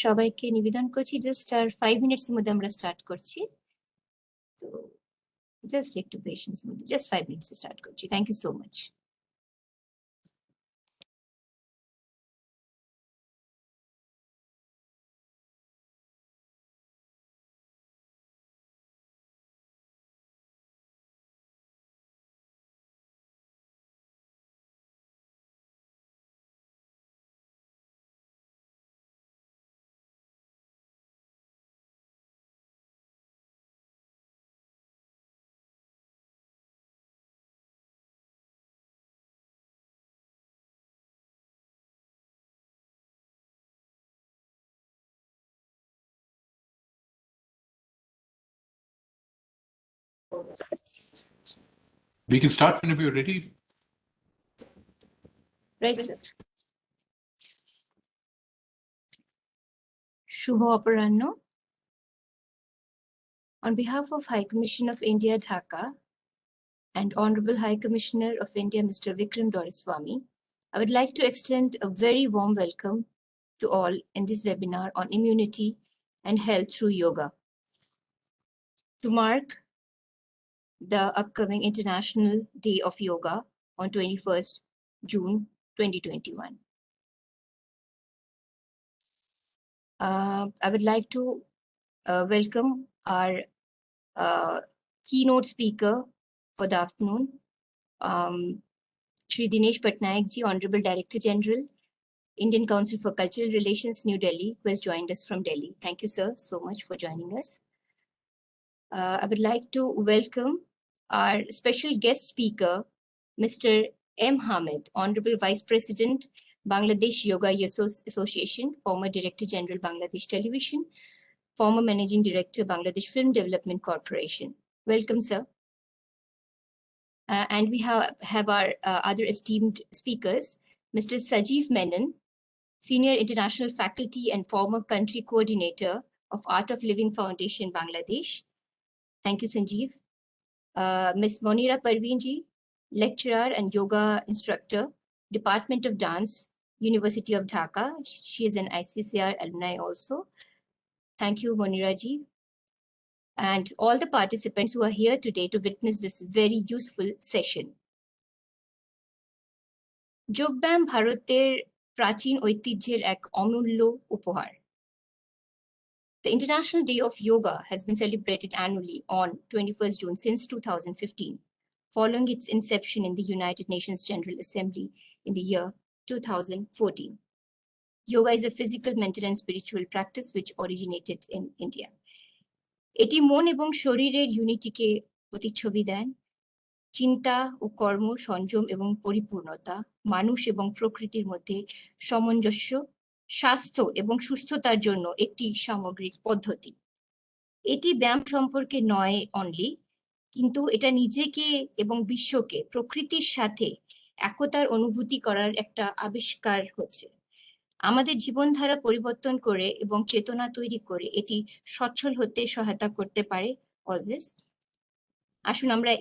সবাইকে নিবেদন করছি জাস্ট আর 5 মিনিটস এর মধ্যে আমরা স্টার্ট করছি। তো জাস্ট একটু পেশেন্স মধ্যে জাস্ট 5 মিনিটস স্টার্ট করছি। Thank you so much. We can start whenever you're ready. Right, sir. শুভ অপরাহ্ন। On behalf of High Commission of India, Dhaka, and Honorable High Commissioner of India, Mr. Vikram Doraiswamy, I would like to extend a very warm welcome to all in this webinar on immunity and health through yoga. To mark the upcoming International Day of Yoga on 21st June 2021. I would like to welcome our keynote speaker for the afternoon, Shri Dinesh Patnaik ji, Honorable Director General, Indian Council for Cultural Relations, New Delhi, who has joined us from Delhi. Thank you, sir, so much for joining us. I would like to welcome our special guest speaker, Mr. M. Hamid, Honorable Vice President, Bangladesh Yoga Association, former Director General, Bangladesh Television, former Managing Director, Bangladesh Film Development Corporation. Welcome, sir. And we have our other esteemed speakers, Mr. Sajeev Menon, Senior International Faculty and former Country Coordinator of Art of Living Foundation, Bangladesh. Thank you, Sanjeev. Ms. Monira Parveenji, Lecturer and Yoga Instructor, Department of Dance, University of Dhaka. She is an ICCR alumni also. Thank you, Monira ji. And all the participants who are here today to witness this very useful session. যোগব্যায়াম ভারতের প্রাচীন ঐতিহ্যের এক অমূল্য উপহার. The International Day of Yoga has been celebrated annually on 21st June since 2015, following its inception in the United Nations General Assembly in the year 2014. Yoga is a physical, mental, and spiritual practice which originated in India. এটি মন এবং শরীরের ইউনিটিকে প্রতিচ্ছবি দেন। চিন্তা ও কর্ম, সংযম এবং পরিপূর্ণতা, মানুষ এবং প্রকৃতির মধ্যে সামঞ্জস্য, স্বাস্থ্য এবং সুস্থতার জন্য একটি সামগ্রিক পদ্ধতি। এটি ব্যায়াম সম্পর্কে নয় অনলি, কিন্তু এটা নিজেকে এবং বিশ্বকে প্রকৃতির সাথে একতার অনুভূতি করার একটা আবিষ্কার হচ্ছে। আমাদের জীবনধারা পরিবর্তন করে এবং চেতনা তৈরি করে এটি সচ্ছল হতে সহায়তা করতে পারে অলওয়েজ। আসুন আমরা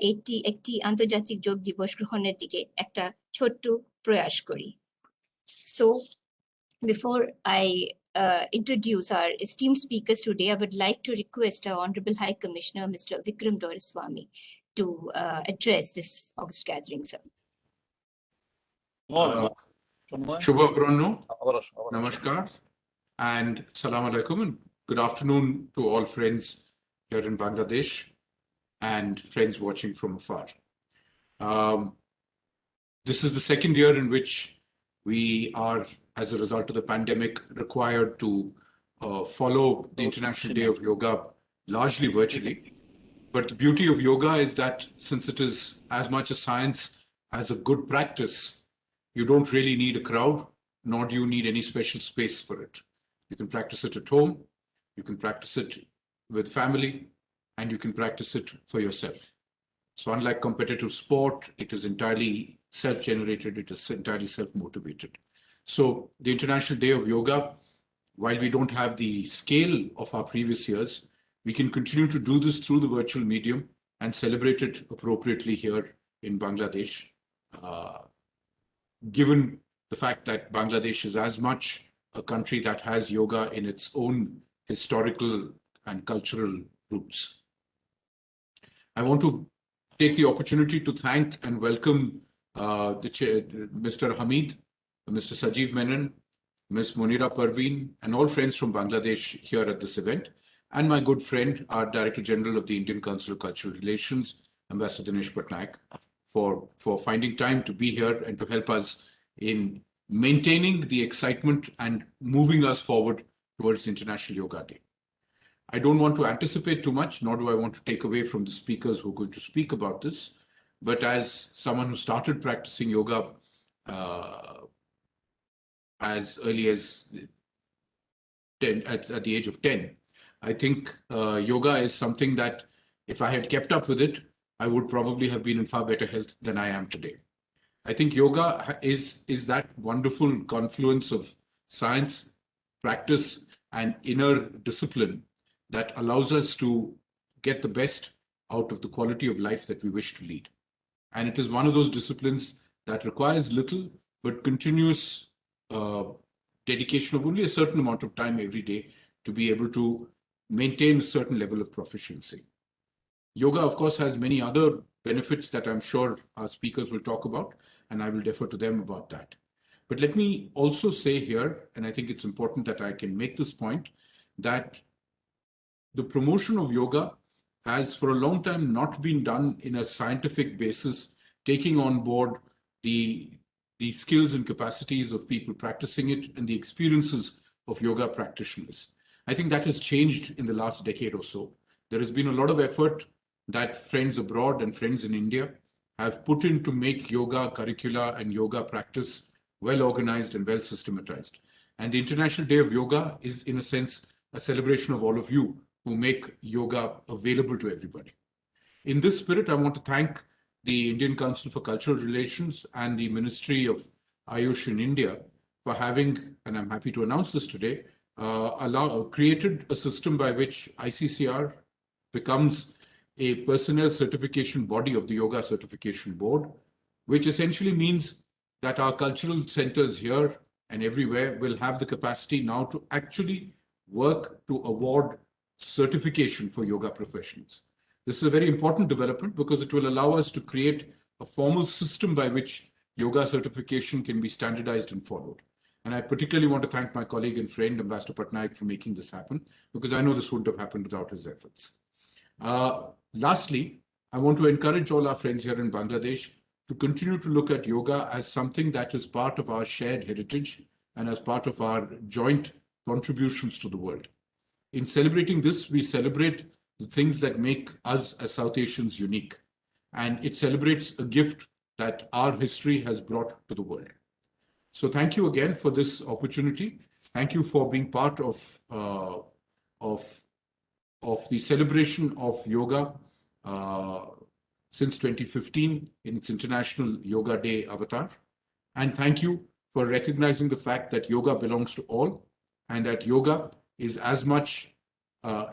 একটি আন্তর্জাতিক যোগ দিবস গ্রহণের দিকে একটা ছোট্ট প্রয়াস করি। So before I introduce our esteemed speakers today, I would like to request our Honorable High Commissioner, Mr. Vikram Doraiswamy, to address this August gathering, sir. Shubha Apranno, Namaskar, and Salam Alaikum, and good afternoon to all friends here in Bangladesh and friends watching from afar. This is the second year in which we are, as a result of the pandemic, required to follow the International Day of Yoga largely virtually. But the beauty of yoga is that since it is as much a science as a good practice, you don't really need a crowd, nor do you need any special space for it. You can practice it at home, you can practice it with family, and you can practice it for yourself. So unlike competitive sport, it is entirely self-generated, it is entirely self-motivated. So the International Day of Yoga, while we don't have the scale of our previous years, we can continue to do this through the virtual medium and celebrate it appropriately here in Bangladesh, given the fact that Bangladesh is as much a country that has yoga in its own historical and cultural roots. I want to take the opportunity to thank and welcome the chair, Mr. Hamid, Mr. Sajeev Menon, Ms. Munira Parveen, and all friends from Bangladesh here at this event, and my good friend, our Director General of the Indian Council of Cultural Relations, Ambassador Dinesh Patnaik, for finding time to be here and to help us in maintaining the excitement and moving us forward towards International Yoga Day. I don't want to anticipate too much, nor do I want to take away from the speakers who are going to speak about this. But as someone who started practicing yoga as early as 10, at the age of 10, I think yoga is something that if I had kept up with it, I would probably have been in far better health than I am today. I think yoga is that wonderful confluence of science, practice, and inner discipline that allows us to get the best out of the quality of life that we wish to lead. And it is one of those disciplines that requires little but continuous dedication of only a certain amount of time every day to be able to maintain a certain level of proficiency. Yoga, of course, has many other benefits that I'm sure our speakers will talk about, and I will defer to them about that. But let me also say here, and I think it's important that I can make this point, that the promotion of yoga has for a long time not been done in a scientific basis, taking on board the skills and capacities of people practicing it and the experiences of yoga practitioners. I think that has changed in the last decade or so. There has been a lot of effort that friends abroad and friends in India have put in to make yoga curricula and yoga practice well organized and well systematized. And the International Day of Yoga is, in a sense, a celebration of all of you who make yoga available to everybody. In this spirit, I want to thank the Indian Council for Cultural Relations and the Ministry of Ayush in India for having, and I'm happy to announce this today, created a system by which ICCR becomes a personnel certification body of the Yoga Certification Board, which essentially means that our cultural centers here and everywhere will have the capacity now to actually work to award certification for yoga professionals. This is a very important development because it will allow us to create a formal system by which yoga certification can be standardized and followed. And I particularly want to thank my colleague and friend, Ambassador Patnaik, for making this happen, because I know this wouldn't have happened without his efforts. Lastly, I want to encourage all our friends here in Bangladesh to continue to look at yoga as something that is part of our shared heritage and as part of our joint contributions to the world. In celebrating this, we celebrate the things that make us as South Asians unique. And it celebrates a gift that our history has brought to the world. So thank you again for this opportunity. Thank you for being part of the celebration of yoga since 2015 in its International Yoga Day avatar. And thank you for recognizing the fact that yoga belongs to all and that yoga is as much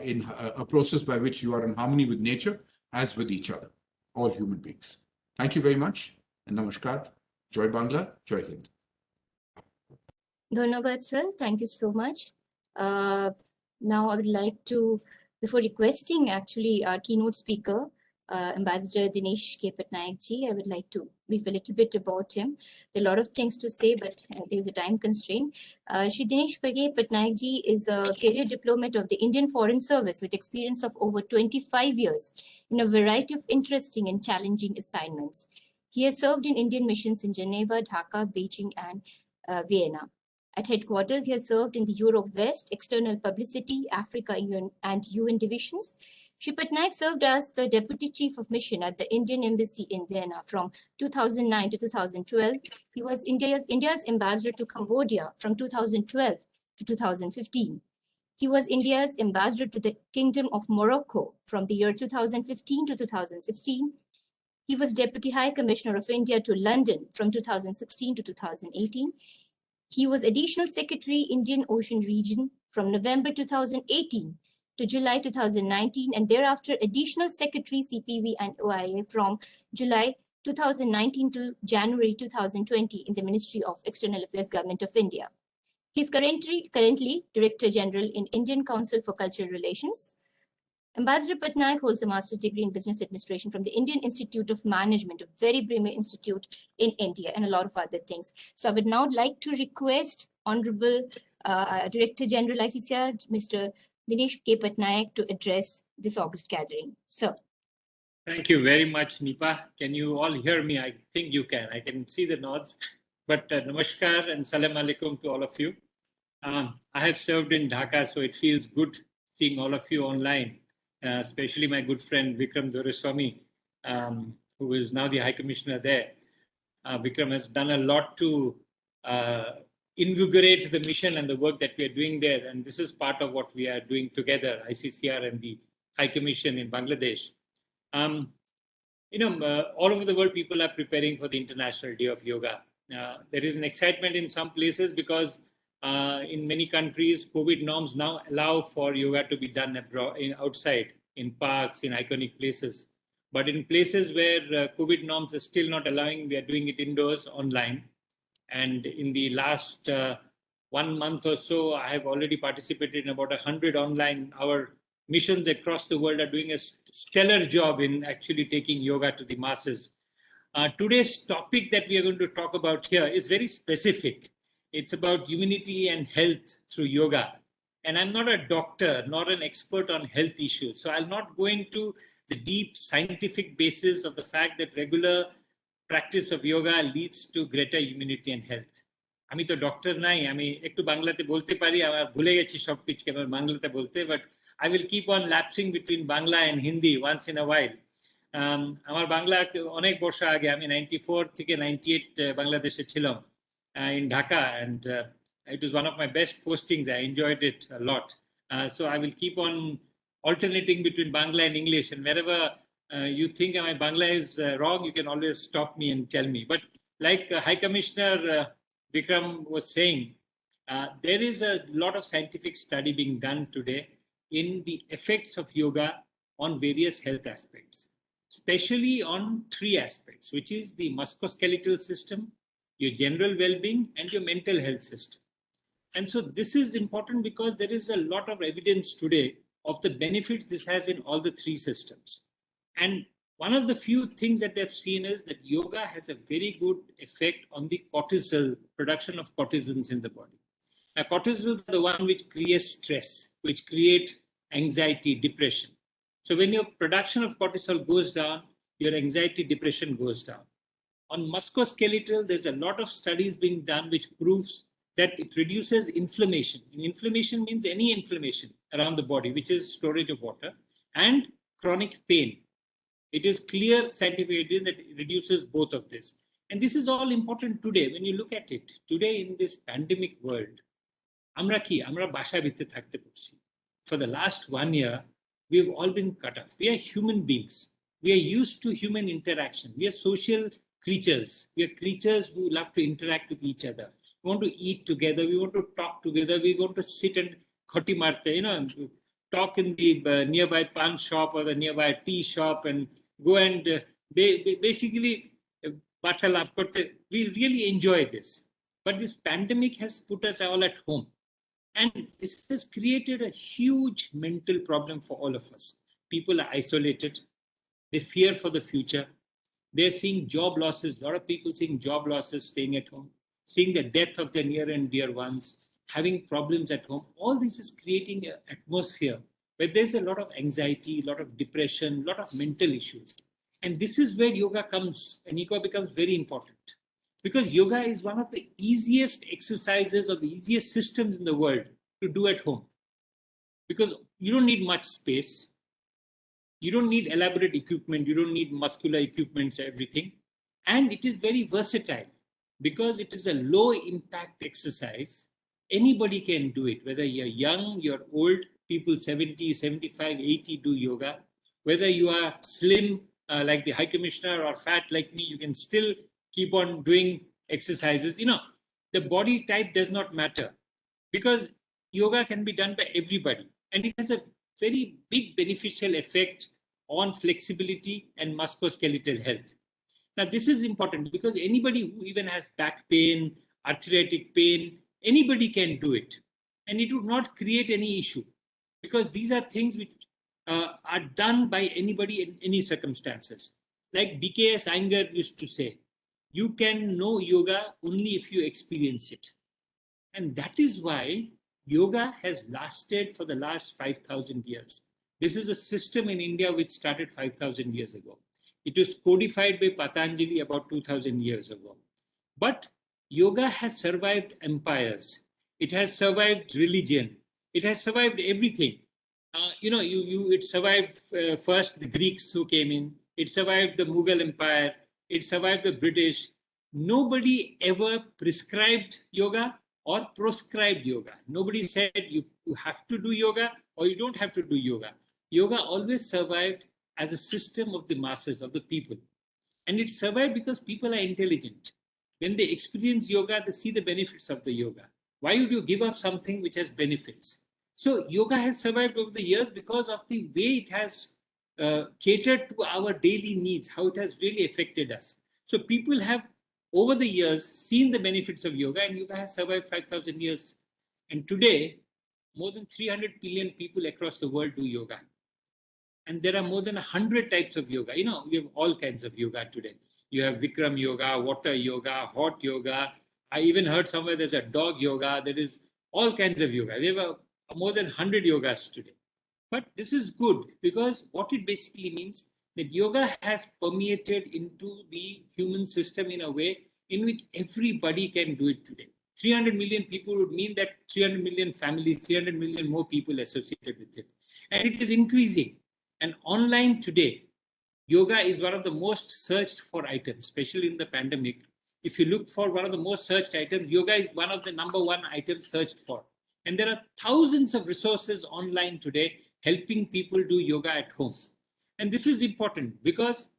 in a process by which you are in harmony with nature as with each other, all human beings. Thank you very much and namaskar. Joy Bangla, Joy Hind. Dhanyabad, sir. Thank you so much. Now I would like to, before requesting actually our keynote speaker, Ambassador Dinesh K. Patnaik ji, I would like to brief a little bit about him. There are a lot of things to say, but there is a time constraint. Shri Dinesh K. Patnaik ji is a career diplomat of the Indian Foreign Service with experience of over 25 years in a variety of interesting and challenging assignments. He has served in Indian missions in Geneva, Dhaka, Beijing, and Vienna. At headquarters, he has served in the Europe West, External Publicity, Africa, and UN divisions. Shri Patnaik served as the Deputy Chief of Mission at the Indian Embassy in Vienna from 2009 to 2012. He was India's ambassador to Cambodia from 2012 to 2015. He was India's ambassador to the Kingdom of Morocco from the year 2015 to 2016. He was Deputy High Commissioner of India to London from 2016 to 2018. He was Additional Secretary, Indian Ocean Region from November 2018 to July 2019, and thereafter Additional Secretary, CPV and OIA from July 2019 to January 2020 in the Ministry of External Affairs, Government of India. He's currently Director General in Indian Council for Cultural Relations. Ambassador Patnaik holds a master's degree in business administration from the Indian Institute of Management, a very premier institute in India, and a lot of other things. So I would now like to request Honorable Director General ICCR, Mr. Dinesh K. Patnaik, to address this August gathering. Sir. Thank you very much, Nipa. Can you all hear me? I think you can. I can see the nods. But namaskar and salam alaikum to all of you. I have served in Dhaka, so it feels good seeing all of you online, especially my good friend Vikram Doreswamy, who is now the High Commissioner there. Vikram has done a lot to invigorate the mission and the work that we are doing there. And this is part of what we are doing together, ICCR and the High Commission in Bangladesh. All over the world, people are preparing for the International Day of Yoga. There is an excitement in some places because in many countries, COVID norms now allow for yoga to be done abroad, outside, in parks, in iconic places. But in places where COVID norms are still not allowing, we are doing it indoors, online. And in the last 1 month or so, I have already participated in about 100 online. Our missions across the world are doing a stellar job in actually taking yoga to the masses. Today's topic that we are going to talk about here is very specific. It's about immunity and health through yoga. And I'm not a doctor, not an expert on health issues. So I'll not go into the deep scientific basis of the fact that regular practice of yoga leads to greater immunity and health. আমি তো doctor নাই, আমি একটু বাংলাতে বলতে পারি, আমার ভুলে গেছি সব কিছু আমার বাংলাতে বলতে, but I will keep on lapsing between Bangla and Hindi once in a while. আমার বাংলা অনেক বর্ষ আগে, আমি 94 থেকে 98 বাংলাদেশে ছিলাম in Dhaka, and it was one of my best postings. I enjoyed it a lot. So I will keep on alternating between Bangla and English, and wherever you think my Bangla is wrong, you can always stop me and tell me. But like High Commissioner Vikram was saying, there is a lot of scientific study being done today in the effects of yoga on various health aspects, especially on 3 aspects, which is the musculoskeletal system, your general well-being, and your mental health system. And so this is important because there is a lot of evidence today of the benefits this has in all the 3 systems. And one of the few things that they've seen is that yoga has a very good effect on the cortisol, production of cortisons in the body. Now, cortisols are the one which creates stress, which create anxiety, depression. So when your production of cortisol goes down, your anxiety, depression goes down. On musculoskeletal, there's a lot of studies being done which proves that it reduces inflammation. And inflammation means any inflammation around the body, which is storage of water, and chronic pain. It is clear scientifically that it reduces both of this. And this is all important today. When you look at it, today in this pandemic world, আমরা বাসায় ভিতরে থাকতে পারছি. For the last 1 year, we've all been cut off. We are human beings. We are used to human interaction. We are social creatures. We are creatures who love to interact with each other. We want to eat together. We want to talk together. We want to sit and khoti marte, talk in the nearby pan shop or the nearby tea shop and go and basically batalap korte. We really enjoy this. But this pandemic has put us all at home. And this has created a huge mental problem for all of us. People are isolated. They fear for the future. They're seeing job losses. A lot of people seeing job losses, staying at home, seeing the death of their near and dear ones, having problems at home. All this is creating an atmosphere where there's a lot of anxiety, a lot of depression, a lot of mental issues. And this is where yoga comes, and yoga becomes very important. Because yoga is one of the easiest exercises or the easiest systems in the world to do at home. Because you don't need much space. You don't need elaborate equipment. You don't need muscular equipments, everything. And it is very versatile because it is a low impact exercise. Anybody can do it, whether you're young, you're old, people 70, 75, 80 do yoga. Whether you are slim like the High Commissioner or fat like me, you can still keep on doing exercises. The body type does not matter because yoga can be done by everybody. And it has a very big beneficial effect on flexibility and musculoskeletal health. Now, this is important because anybody who even has back pain, arthritic pain, Anybody can do it, and it would not create any issue, because these are things which are done by anybody in any circumstances. Like BKS Iyengar used to say, you can know yoga only if you experience it. And that is why yoga has lasted for the last 5,000 years. This is a system in India which started 5,000 years ago. It was codified by Patanjali about 2,000 years ago. But yoga has survived empires. It has survived religion. It has survived everything. It survived first the Greeks who came in. It survived the Mughal Empire. It survived the British. Nobody ever prescribed yoga or proscribed yoga. Nobody said you have to do yoga or you don't have to do yoga. Yoga always survived as a system of the masses, of the people. And it survived because people are intelligent. When they experience yoga, they see the benefits of the yoga. Why would you give up something which has benefits? So yoga has survived over the years because of the way it has catered to our daily needs, how it has really affected us. So people have, over the years, seen the benefits of yoga, and yoga has survived 5,000 years. And today, more than 300 billion people across the world do yoga. And there are more than 100 types of yoga. We have all kinds of yoga today. You have Vikram yoga, water yoga, hot yoga. I even heard somewhere there's a dog yoga. There is all kinds of yoga. There are more than 100 yogas today. But this is good because what it basically means that yoga has permeated into the human system in a way in which everybody can do it today. 300 million people would mean that 300 million families, 300 million more people associated with it. And it is increasing. And online today, yoga is one of the most searched for items, especially in the pandemic. If you look for one of the most searched items, yoga is one of the #1 items searched for. And there are thousands of resources online today helping people do yoga at home. And this is important because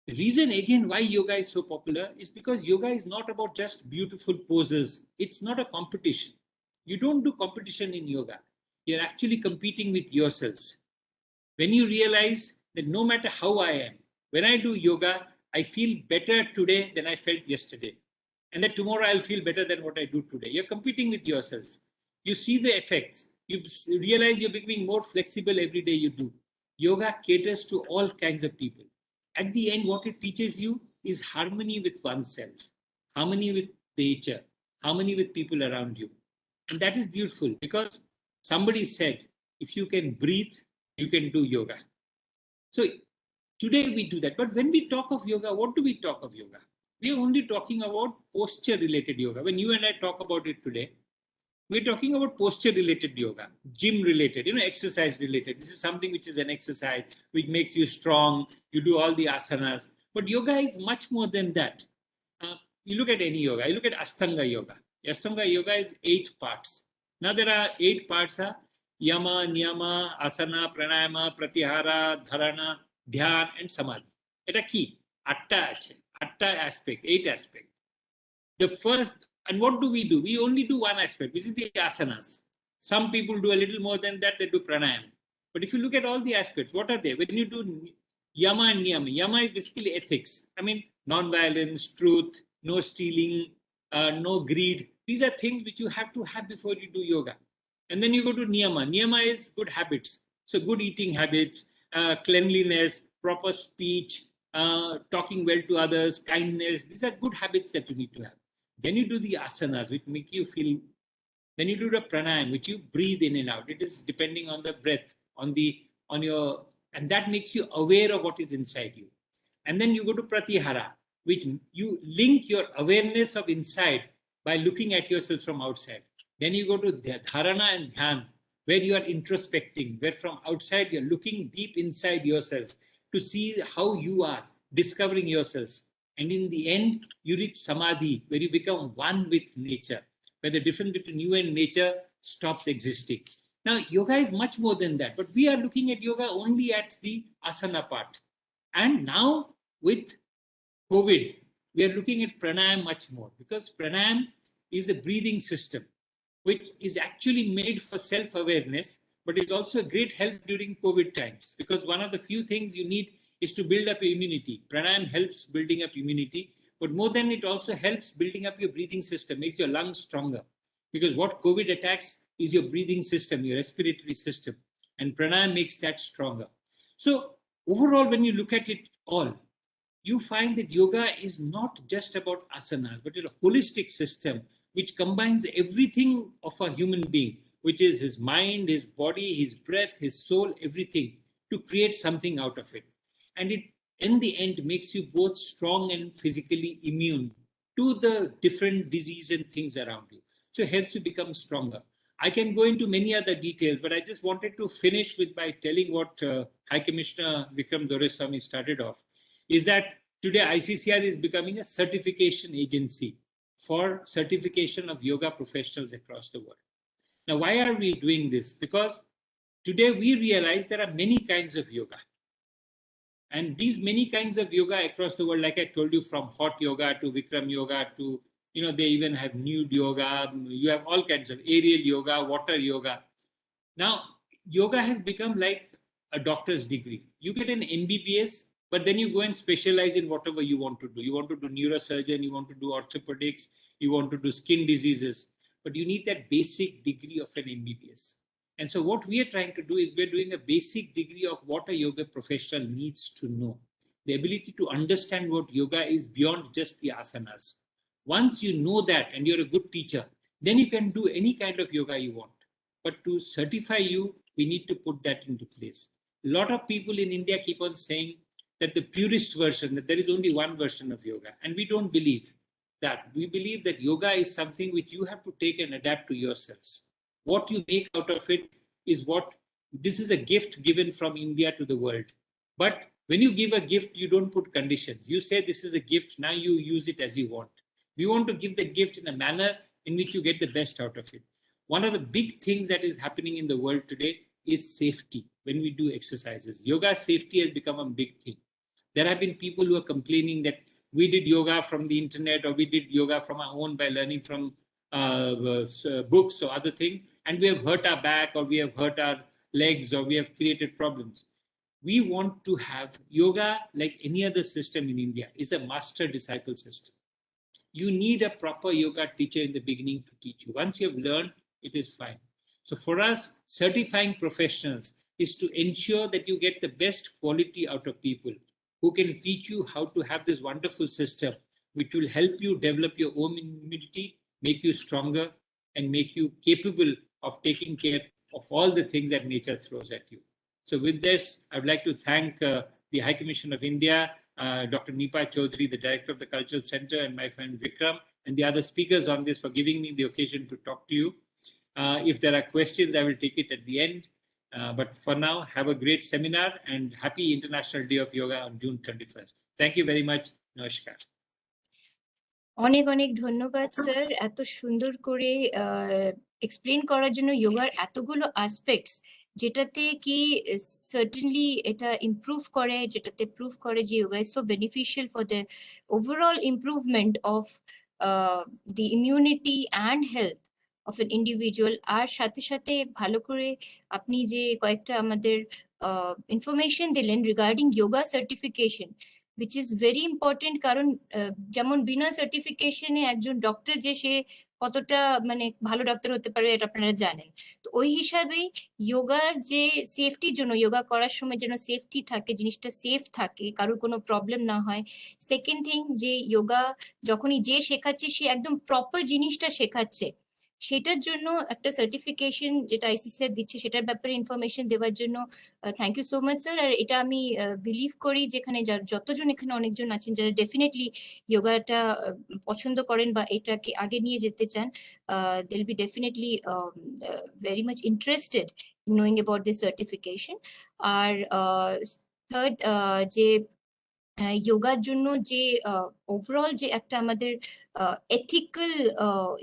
the reason again why yoga is so popular is because yoga is not about just beautiful poses. It's not a competition. You don't do competition in yoga. You're actually competing with yourselves. When you realize that no matter how I am, when I do yoga, I feel better today than I felt yesterday. And that tomorrow I'll feel better than what I do today. You're competing with yourselves. You see the effects. You realize you're becoming more flexible every day you do. Yoga caters to all kinds of people. At the end, what it teaches you is harmony with oneself, harmony with nature, harmony with people around you. And that is beautiful because somebody said, if you can breathe, you can do yoga. So today we do that. But when we talk of yoga, what do we talk of yoga? We are only talking about posture-related yoga. When you and I talk about it today, we're talking about posture-related yoga, gym-related, exercise-related. This is something which is an exercise, which makes you strong. You do all the asanas. But yoga is much more than that. You look at any yoga. You look at Ashtanga yoga. Ashtanga yoga is 8 parts. Now there are 8 parts. Yama, Niyama, Asana, Pranayama, Pratyahara, Dharana, Dhyan, and Samadhi. It's a key. 8 aspect, 8 aspect. The first, and what do? We only do one aspect, which is the asanas. Some people do a little more than that, they do pranayama. But if you look at all the aspects, what are they? When you do yama and niyama, yama is basically ethics. I mean, non-violence, truth, no stealing, no greed. These are things which you have to have before you do yoga. And then you go to niyama. Niyama is good habits. So good eating habits, cleanliness, proper speech, talking well to others, kindness. These are good habits that you need to have. Then you do the asanas, which make you feel. Then you do the pranayam, which you breathe in and out. It is depending on the breath, on your, and that makes you aware of what is inside you. And then you go to pratyahara, which you link your awareness of inside by looking at yourself from outside. Then you go to dharana and dhyan, where you are introspecting, where from outside you're looking deep inside yourselves to see how you are, discovering yourselves. And in the end, you reach samadhi, where you become one with nature, where the difference between you and nature stops existing. Now, yoga is much more than that, but we are looking at yoga only at the asana part. And now with COVID, we are looking at pranayam much more, because pranayam is a breathing system, which is actually made for self-awareness, but it's also a great help during COVID times, because one of the few things you need is to build up your immunity. Pranayam helps building up immunity, but more than it also helps building up your breathing system, makes your lungs stronger. Because what COVID attacks is your breathing system, your respiratory system, and pranayama makes that stronger. So overall, when you look at it all, you find that yoga is not just about asanas, but it's a holistic system which combines everything of a human being, which is his mind, his body, his breath, his soul, everything, to create something out of it. And it, in the end, makes you both strong and physically immune to the different disease and things around you. So it helps you become stronger. I can go into many other details, but I just wanted to finish with by telling what High Commissioner Vikram Doraiswamy started off, is that today ICCR is becoming a certification agency for certification of yoga professionals across the world. Now, why are we doing this? Because today we realize there are many kinds of yoga. And these many kinds of yoga across the world, like I told you, from hot yoga to Vikram yoga to, they even have nude yoga. You have all kinds of aerial yoga, water yoga. Now, yoga has become like a doctor's degree. You get an MBBS, but then you go and specialize in whatever you want to do. You want to do neurosurgeon, you want to do orthopedics, you want to do skin diseases, but you need that basic degree of an MBBS. And so what we are trying to do is we're doing a basic degree of what a yoga professional needs to know. The ability to understand what yoga is beyond just the asanas. Once you know that and you're a good teacher, then you can do any kind of yoga you want. But to certify you, we need to put that into place. A lot of people in India keep on saying that the purest version, that there is only one version of yoga. And we don't believe that. We believe that yoga is something which you have to take and adapt to yourselves. What you make out of it is this is a gift given from India to the world. But when you give a gift, you don't put conditions. You say this is a gift, now you use it as you want. We want to give the gift in a manner in which you get the best out of it. One of the big things that is happening in the world today is safety when we do exercises. Yoga safety has become a big thing. There have been people who are complaining that we did yoga from the internet, or we did yoga from our own by learning from books or other things, and we have hurt our back, or we have hurt our legs, or we have created problems. We want to have yoga, like any other system in India, is a master-disciple system. You need a proper yoga teacher in the beginning to teach you. Once you have learned, it is fine. So for us, certifying professionals is to ensure that you get the best quality out of people who can teach you how to have this wonderful system, which will help you develop your own immunity, make you stronger, and make you capable of taking care of all the things that nature throws at you. So with this, I would like to thank the High Commission of India, Dr. Nipa Chaudhary, the Director of the Cultural Center, and my friend Vikram, and the other speakers on this for giving me the occasion to talk to you. If there are questions, I will take it at the end. But for now, have a great seminar and happy International Day of Yoga on June 21st. Thank you very much. Namaskar. অনেক অনেক ধন্যবাদ sir, এত সুন্দর করে explain করার জন্য যোগার এতগুলো অ্যাসপেক্টস, যেটাতে কি সার্টেনলি এটা ইমপ্রুভ করে, যেটাতে প্রুভ করে যে yoga is so beneficial for the overall improvement of the immunity and health of an individual. আর সাথে সাথে ভালো করে আপনি যে কয়েকটা আমাদের ইনফরমেশন দিলেন regarding yoga certification, which is very important, কারণ যেমন বিনা সার্টিফিকেশনে একজন ডক্টর যে সে কতটা মানে ভালো ডক্টর হতে পারে এটা আপনারা জানেন। তো ওই হিসাবেই যোগার যে সেফটির জন্য, যোগা করার সময় যেন সেফটি থাকে, জিনিসটা সেফ থাকে, কারোর কোনো প্রবলেম না হয়। সেকেন্ড থিং, যে যোগা যখনই যে শেখাচ্ছে সে একদম প্রপার জিনিসটা শেখাচ্ছে, সেটার জন্য একটা সার্টিফিকেশন যেটা আইসিসিআর দিচ্ছে সেটার ব্যাপারে ইনফরমেশন দেওয়ার জন্য thank you so much sir. আর এটা আমি বিলিভ করি যেখানে যতজন এখানে অনেকজন আছেন যারা ডেফিনেটলি যোগাটা পছন্দ করেন বা এটাকে আগে নিয়ে যেতে চান, they'll be definitely very much interested in knowing about this certification. আর থার্ড, যে যোগার জন্য যে ওভারঅল যে একটা আমাদের এথিক্যাল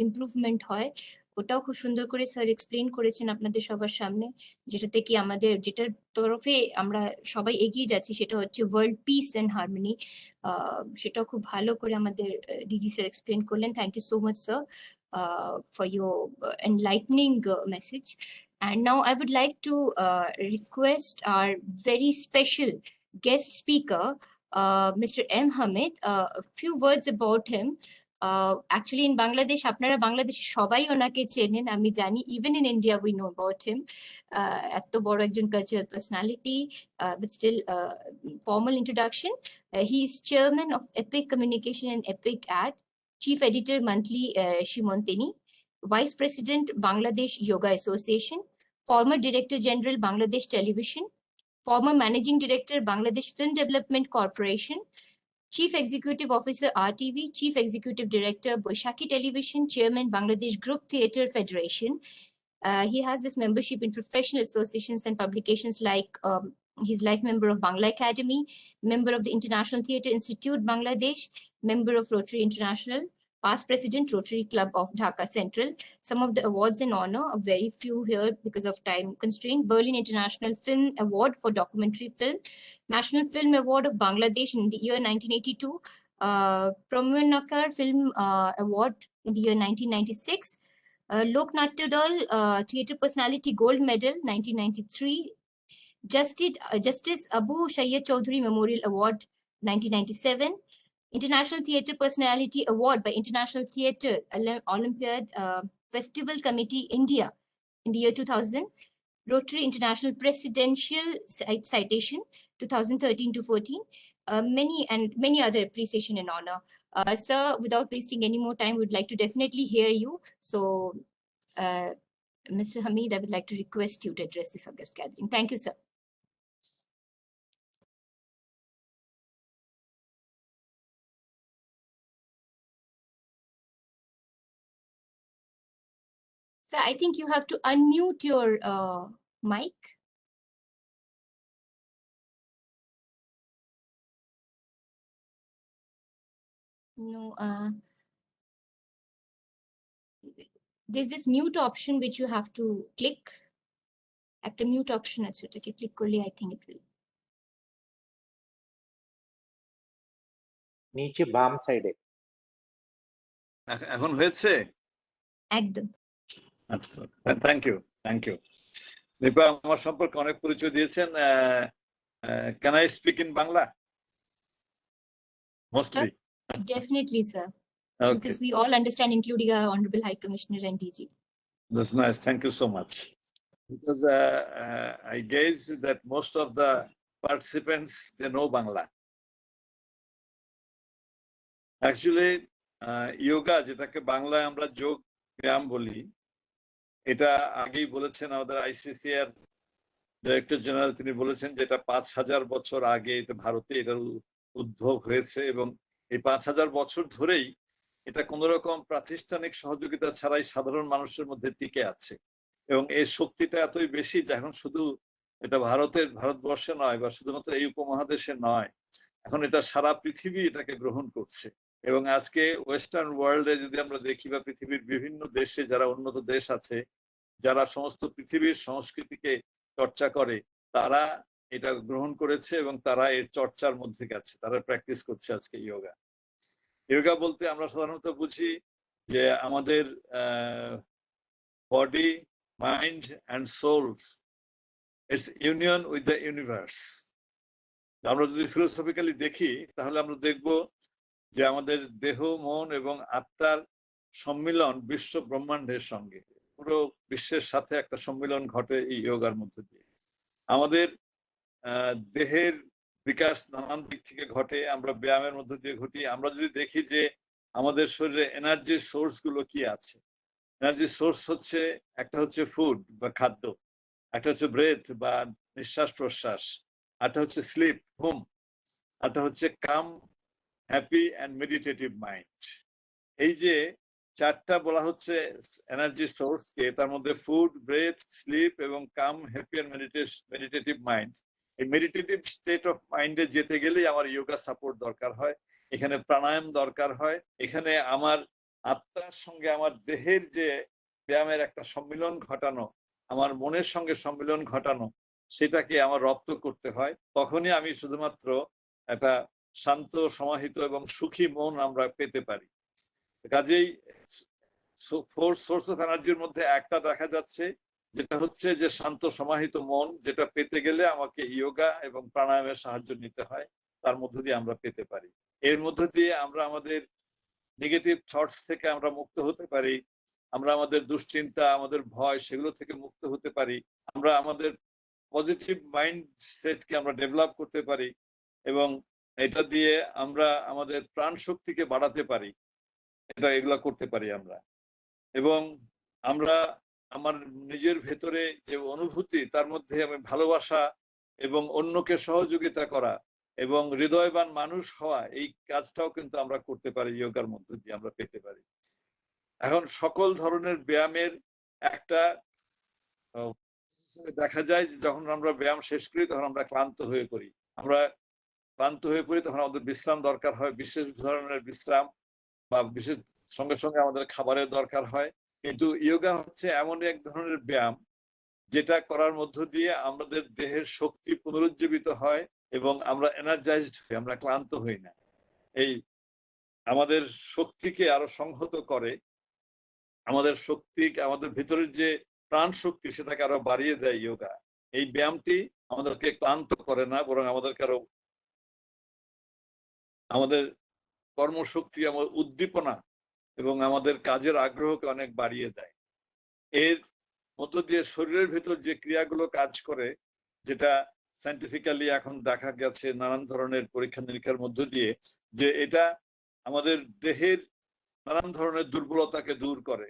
ইমপ্রুভমেন্ট হয়, ওটাও খুব সুন্দর করে স্যার এক্সপ্লেন করেছেন আপনাদের সবার সামনে, যেটাতে কি আমাদের যেটার তরফে আমরা সবাই এগিয়ে যাচ্ছি সেটা হচ্ছে ওয়ার্ল্ড পিস অ্যান্ড হারমোনি। সেটাও খুব ভালো করে আমাদের ডিজি স্যার এক্সপ্লেন করলেন। Thank you so much sir for your enlightening message. And now I would like to request our very special guest speaker, Mr. M. Hamid, a few words about him. Actually, in Bangladesh, আপনারা বাংলাদেশে সবাই ওনাকে চেনেন আমি জানি, even in India we know about him. এত বড় একজন cultural personality, but still formal introduction. He is chairman of Epic Communication and Epic Ad, chief editor monthly Shimonteni, vice president Bangladesh Yoga Association, former director general Bangladesh Television, former managing director Bangladesh Film Development Corporation, Chief Executive Officer RTV, Chief Executive Director Boishaki Television, Chairman Bangladesh Group Theatre Federation. He has this membership in professional associations and publications like he's life member of Bangla Academy, member of the International Theatre Institute Bangladesh, member of Rotary International, past president Rotary Club of Dhaka Central. Some of the awards and honor, a very few here because of time constraint: Berlin International Film Award for documentary film, National Film Award of Bangladesh in the year 1982, Promenakar Film Award in the year 1996, Lok Natya Dal Theatre Personality Gold Medal 1993, Justice Abu Shayyad Chaudhary Memorial Award 1997, International Theatre Personality Award by International Theatre Olympiad Festival Committee India in the year 2000, Rotary International Presidential Citation 2013 to 14, many other appreciation and honor. Sir, without wasting any more time, we'd like to definitely hear you. So, Mr. Hamid, I would like to request you to address this august gathering. Thank you, sir. So I think you have to unmute your mic. No, there's this mute option which you have to click. একটা mute option আছে, ওটাকে click করলে I think it will. নিচে বাম সাইডে এখন হয়েছে? একদম। আচ্ছা, থ্যাংক ইউ দীপা, আমার সম্পর্কে অনেক পরিচয় দিয়েছেন। Can I speak in Bangla? Mostly. Definitely, sir. Okay. Because we all understand, including our Honorable High Commissioner and DG. That's nice. Thank you so much. Because I guess that most of the participants, they know Bangla. Actually, yoga, যেটাকে বাংলায় আমরা যোগ ব্যায়াম বলি, এটা আগেই বলেছেন আমাদের ICCR ডাইরেক্টর জেনারেল, তিনি বলেছেন যে এটা 5000 বছর আগে এটা ভারতে এটার উদ্ভব হয়েছে এবং এই 5000 বছর ধরেই এটা কোন রকম প্রাতিষ্ঠানিক সহযোগিতা ছাড়াই সাধারণ মানুষের মধ্যে টিকে আছে এবং এর শক্তিটা এতই বেশি যে এখন শুধু এটা ভারতবর্ষে নয় বা শুধুমাত্র এই উপমহাদেশে নয়, এখন এটা সারা পৃথিবী এটাকে গ্রহণ করছে। এবং আজকে ওয়েস্টার্ন ওয়ার্ল্ডে যদি আমরা দেখি বা পৃথিবীর বিভিন্ন দেশে যারা উন্নত দেশ আছে, যারা সমস্ত পৃথিবীর সংস্কৃতিকে চর্চা করে, তারা এটা গ্রহণ করেছে এবং তারা এর চর্চার মধ্যে গেছে, তারা প্র্যাকটিস করছে আজকে যোগা। যোগা বলতে আমরা সাধারণত বুঝি যে আমাদের body, mind and souls, it's union with the universe. আমরা যদি ফিলোসফিক্যালি দেখি তাহলে আমরা দেখব যে আমাদের দেহ, মন এবং আত্মার সম্মিলন বিশ্ব ব্রহ্মাণ্ডের সঙ্গে, পুরো বিশ্বের সাথে একটা সম্মিলন ঘটে এই যোগার মধ্যে দিয়ে। আমাদের দেহের বিকাশ নানান দিক থেকে ঘটে, আমরা ব্যায়ামের মধ্যে দিয়ে ঘটি। আমরা যদি দেখি যে আমাদের শরীরে এনার্জির সোর্স গুলো কি আছে, এনার্জির সোর্স হচ্ছে একটা হচ্ছে ফুড বা খাদ্য, একটা হচ্ছে ব্রেথ বা নিঃশ্বাস প্রশ্বাস, একটা হচ্ছে স্লিপ ঘুম, একটা হচ্ছে কাম, হ্যাপি অ্যান্ড মেডিটেটিভ মাইন্ড। এই যে চারটা বলা হচ্ছে এনার্জি সোর্সকে, তার মধ্যে ফুড, ব্রেথ, স্লিপ এবং কাম, হ্যাপি অ্যান্ড মেডিটেটিভ মাইন্ড। এই মেডিটেটিভ স্টেট অফ মাইন্ডে যেতে গেলেই আমার যোগা সাপোর্ট দরকার হয়, এখানে প্রাণায়াম দরকার হয়, এখানে আমার আত্মার সঙ্গে আমার দেহের যে ব্যায়ামের একটা সম্মিলন ঘটানো, আমার মনের সঙ্গে সম্মিলন ঘটানো, সেটাকে আমার রপ্ত করতে হয়। তখনই আমি শুধুমাত্র একটা শান্ত, সমাহিত এবং সুখী মন আমরা পেতে পারি। কাজেই সোর্স অফ এনার্জির মধ্যে একটা দেখা যাচ্ছে, যেটা হচ্ছে যে শান্ত সমাহিত মন, যেটা পেতে গেলে আমাকে যোগা এবং প্রাণায়ামের সাহায্য নিতে হয়, তার মধ্য দিয়ে আমরা পেতে পারি। এর মধ্য দিয়ে আমরা আমাদের নেগেটিভ থটস থেকে আমরা মুক্ত হতে পারি, আমরা আমাদের দুশ্চিন্তা, আমাদের ভয় সেগুলো থেকে মুক্ত হতে পারি, আমরা আমাদের পজিটিভ মাইন্ড সেটকে আমরা ডেভেলপ করতে পারি এবং এটা দিয়ে আমরা আমাদের প্রাণ শক্তিকে বাড়াতে পারি, এগুলা করতে পারি আমরা। এবং আমরা আমার নিজের ভেতরে যে অনুভূতি তার মধ্যে আমি ভালোবাসা এবং অন্যকে সহযোগিতা করা এবং হৃদয়বান মানুষ হওয়া, এই কাজটাও কিন্তু আমরা করতে পারি, যোগার মধ্যে দিয়ে আমরা পেতে পারি। এখন সকল ধরনের ব্যায়ামের একটা দেখা যায় যে যখন আমরা ব্যায়াম শেষ করি তখন আমরা ক্লান্ত হয়ে পড়ি, তখন আমাদের বিশ্রাম দরকার হয়, বিশেষ ধরনের বিশ্রাম বা বিশেষ সঙ্গে সঙ্গে আমাদের খাবারের দরকার হয়। কিন্তু যোগা হচ্ছে এমন এক ধরনের ব্যায়াম যেটা করার মধ্য দিয়ে আমাদের দেহের শক্তি পুনরুজ্জীবিত হয় এবং আমরা এনার্জাইজড হই, আমরা ক্লান্ত হই না। এই আমাদের শক্তিকে আরো সংহত করে, আমাদের ভিতরের যে প্রাণ শক্তি সেটাকে আরো বাড়িয়ে দেয় যোগা। এই ব্যায়ামটি আমাদেরকে ক্লান্ত করে না, বরং আমাদেরকে আরো আমাদের কর্মশক্তি, আমাদের উদ্দীপনা এবং আমাদের কাজের আগ্রহকে অনেক বাড়িয়ে দেয়। এর মধ্য দিয়ে শরীরের ভেতর যে ক্রিয়াগুলো কাজ করে, যেটা সায়েন্টিফিক্যালি এখন দেখা গেছে নানান ধরনের পরীক্ষা নিরীক্ষার মধ্য দিয়ে, যে এটা আমাদের দেহের নানান ধরনের দুর্বলতাকে দূর করে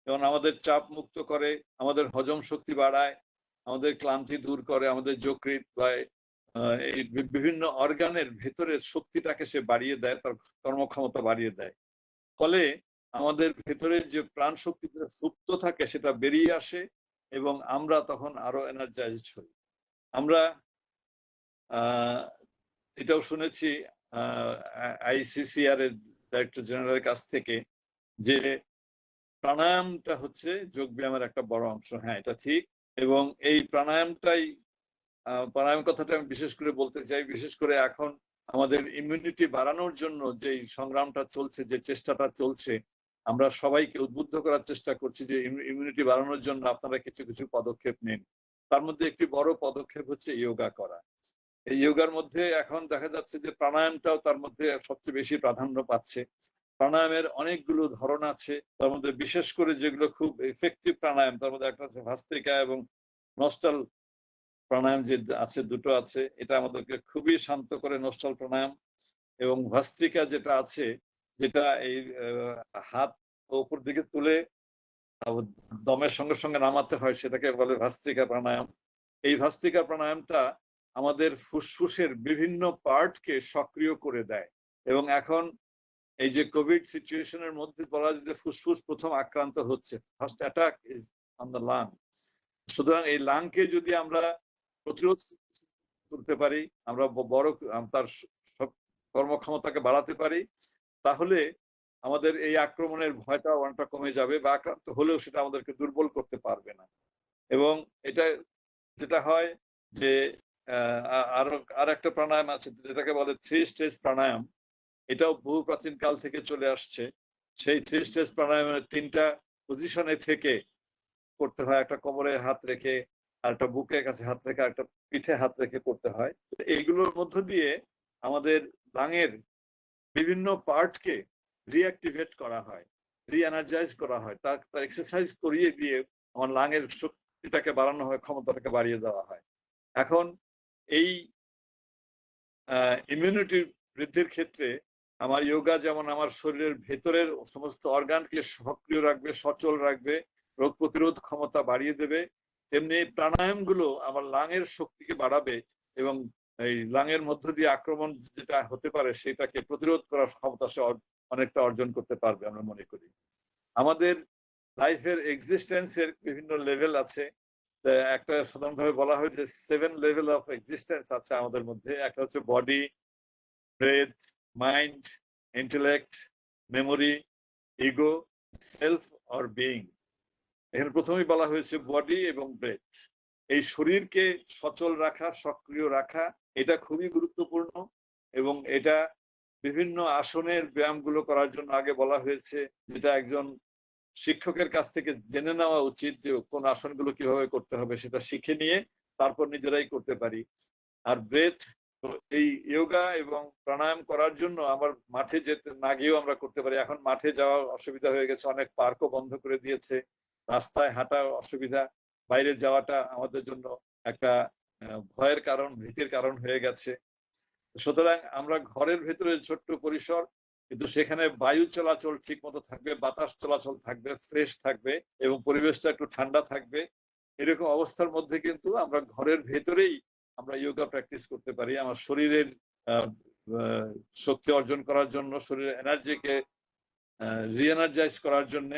এবং আমাদের চাপ মুক্ত করে, আমাদের হজম শক্তি বাড়ায়, আমাদের ক্লান্তি দূর করে, আমাদের যকৃৎ বা এই বিভিন্ন অর্গানের ভেতরের শক্তিটাকে সে বাড়িয়ে দেয়, তার কর্মক্ষমতা বাড়িয়ে দেয়। ফলে আমাদের ভেতরে যে প্রাণ শক্তি সুপ্ত থাকে সেটা বেরিয়ে আসে এবং আমরা তখন আরো এনার্জাইজড হই। আমরা এটাও শুনেছি ICCR এর ডাইরেক্টর জেনারেলের কাছ থেকে যে প্রাণায়ামটা হচ্ছে যোগ ব্যায়ামের একটা বড় অংশ। হ্যাঁ, এটা ঠিক। এবং এই প্রাণায়াম কথাটা আমি বিশেষ করে বলতে চাই, বিশেষ করে এখন আমাদের ইমিউনিটি বাড়ানোর জন্য যে সংগ্রামটা চলছে, যে চেষ্টাটা চলছে, আমরা সবাইকে উদ্বুদ্ধ করার চেষ্টা করছি যে ইমিউনিটি বাড়ানোর জন্য আপনারা কিছু কিছু পদক্ষেপ নিন। তার মধ্যে একটি বড় পদক্ষেপ হচ্ছে যোগা করা। এই যোগার মধ্যে এখন দেখা যাচ্ছে যে প্রাণায়ামটাও তার মধ্যে সবচেয়ে বেশি প্রাধান্য পাচ্ছে। প্রাণায়ামের অনেকগুলো ধরন আছে, তার মধ্যে বিশেষ করে যেগুলো খুব এফেক্টিভ প্রাণায়াম, তার মধ্যে একটা হচ্ছে ভাস্ত্রিকা এবং নস্টাল প্রাণায়াম যে আছে, দুটো আছে। এটা আমাদেরকে খুবই শান্ত করে, নস্টাল প্রাণায়াম। এবং ভাস্ত্রিকা যেটা আছে, যেটা এই হাত উপর দিকে তুলে দমের সঙ্গে সঙ্গে নামাতে হয়, সেটাকে বলে ভাস্ত্রিকা প্রাণায়াম। এই ভাস্ত্রিকা প্রাণায়ামটা আমাদের ফুসফুসের বিভিন্ন পার্টকে সক্রিয় করে দেয়। এবং এখন এই যে কোভিড সিচুয়েশনের মধ্যে বলা যায় যে ফুসফুস প্রথম আক্রান্ত হচ্ছে, first attack is on the lung. সুতরাং এই লাংকে যদি আমরা প্রতিরোধ করতে পারি, আমরা তার কর্মক্ষমতাকে বাড়াতে পারি, তাহলে আমাদের এই আক্রমণের ভয়টা অনেকটা কমে যাবে, বা আক্রান্ত হলেও সেটা আমাদেরকে দুর্বল করতে পারবে না। এবং এটা যেটা হয় যে আর একটা প্রাণায়াম আছে যেটাকে বলে 3 স্টেজ প্রাণায়াম। এটাও বহু প্রাচীন কাল থেকে চলে আসছে। সেই 3 স্টেজ প্রাণায়ামের 3টা পজিশনে থেকে করতে হয়, একটা কোমরে হাত রেখে, আর একটা বুকের কাছে হাত রেখে, একটা পিঠে হাত রেখে করতে হয়। এইগুলোর মধ্য দিয়ে আমাদের লাংয়ের বিভিন্ন পার্টকে রিঅ্যাক্টিভেট করা হয়, রিএনার্জাইজ করা হয়, তার এক্সারসাইজ করিয়ে দিয়ে আমার লাংয়ের শক্তিটাকে বাড়ানো হয়, ক্ষমতাটাকে বাড়িয়ে দেওয়া হয়। এখন এই ইমিউনিটি বৃদ্ধির ক্ষেত্রে আমার যোগা যেমন আমার শরীরের ভেতরের সমস্ত অর্গানকে সক্রিয় রাখবে, সচল রাখবে, রোগ প্রতিরোধ ক্ষমতা বাড়িয়ে দেবে, তেমনি প্রাণায়াম গুলো আমার লাংয়ের শক্তিকে বাড়াবে এবং এই লাংয়ের মধ্য দিয়ে আক্রমণ যেটা হতে পারে সেটাকে প্রতিরোধ করার ক্ষমতা সে অনেকটা অর্জন করতে পারবে। আমরা মনে করি আমাদের লাইফের এক্সিস্টেন্সের বিভিন্ন লেভেল আছে। একটা সাধারণভাবে বলা হয় যে 7 লেভেল অফ এক্সিস্টেন্স আছে আমাদের মধ্যে। একটা হচ্ছে body, breath, mind, intellect, memory, ego, self or being. এখানে প্রথমেই বলা হয়েছে বডি এবং ব্রেথ। এই শরীরকে সচল রাখা, সক্রিয় রাখা, এটা খুবই গুরুত্বপূর্ণ। এবং এটা বিভিন্ন আসনের ব্যায়ামগুলো করার জন্য আগে বলা হয়েছে, যেটা একজন শিক্ষকের কাছ থেকে জেনে নেওয়া উচিত যে কোন আসনগুলো কিভাবে করতে হবে, সেটা শিখে নিয়ে তারপর নিজেরাই করতে পারি। আর ব্রেথ এই যোগা এবং প্রাণায়াম করার জন্য আমার মাঠে যেতে না গিয়েও আমরা করতে পারি। এখন মাঠে যাওয়ার অসুবিধা হয়ে গেছে, অনেক পার্কও বন্ধ করে দিয়েছে, রাস্তায় হাঁটার অসুবিধা, বাইরে যাওয়াটা আমাদের জন্য একটা ভয়ের কারণ, ভীতির কারণ হয়ে গেছে। সুতরাং আমরা ঘরের ভেতরে ছোট্ট পরিসর, কিন্তু সেখানে বায়ু চলাচল ঠিক মতো থাকবে, বাতাস চলাচল থাকবে, ফ্রেশ থাকবে এবং পরিবেশটা একটু ঠান্ডা থাকবে। এরকম অবস্থার মধ্যে কিন্তু আমরা ঘরের ভেতরেই আমরা যোগা প্র্যাকটিস করতে পারি। আমার শরীরের শক্তি অর্জন করার জন্য, শরীরের এনার্জিকে রিএনার্জাইজ করার জন্য,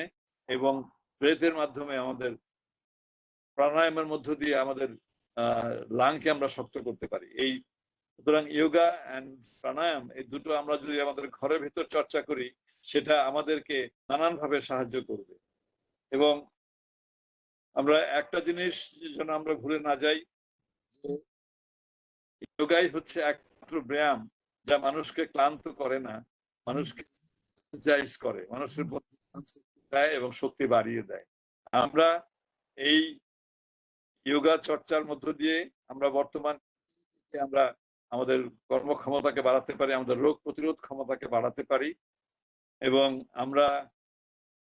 এবং ব্রেথের মাধ্যমে আমাদের প্রাণায়ামের মধ্য দিয়ে আমাদের লাংকে আমরা শক্ত করতে পারি। এই সুতরাং যোগা এন্ড প্রাণায়াম এই দুটো আমরা যদি আমাদের ঘরের ভেতর চর্চা করি, সেটা আমাদেরকে নানানভাবে সাহায্য করবে। এবং আমরা একটা জিনিস যেন আমরা ভুলে না যাই, যোগাই হচ্ছে একমাত্র ব্যায়াম যা মানুষকে ক্লান্ত করে না, মানুষকে এনার্জাইজ করে, মানুষের দেয় এবং শক্তি বাড়িয়ে দেয়। আমরা এই যোগা চর্চার মধ্য দিয়ে আমরা বর্তমান আমরা আমাদের কর্মক্ষমতাকে বাড়াতে পারি, আমাদের রোগ প্রতিরোধ ক্ষমতাকে বাড়াতে পারি, এবং আমরা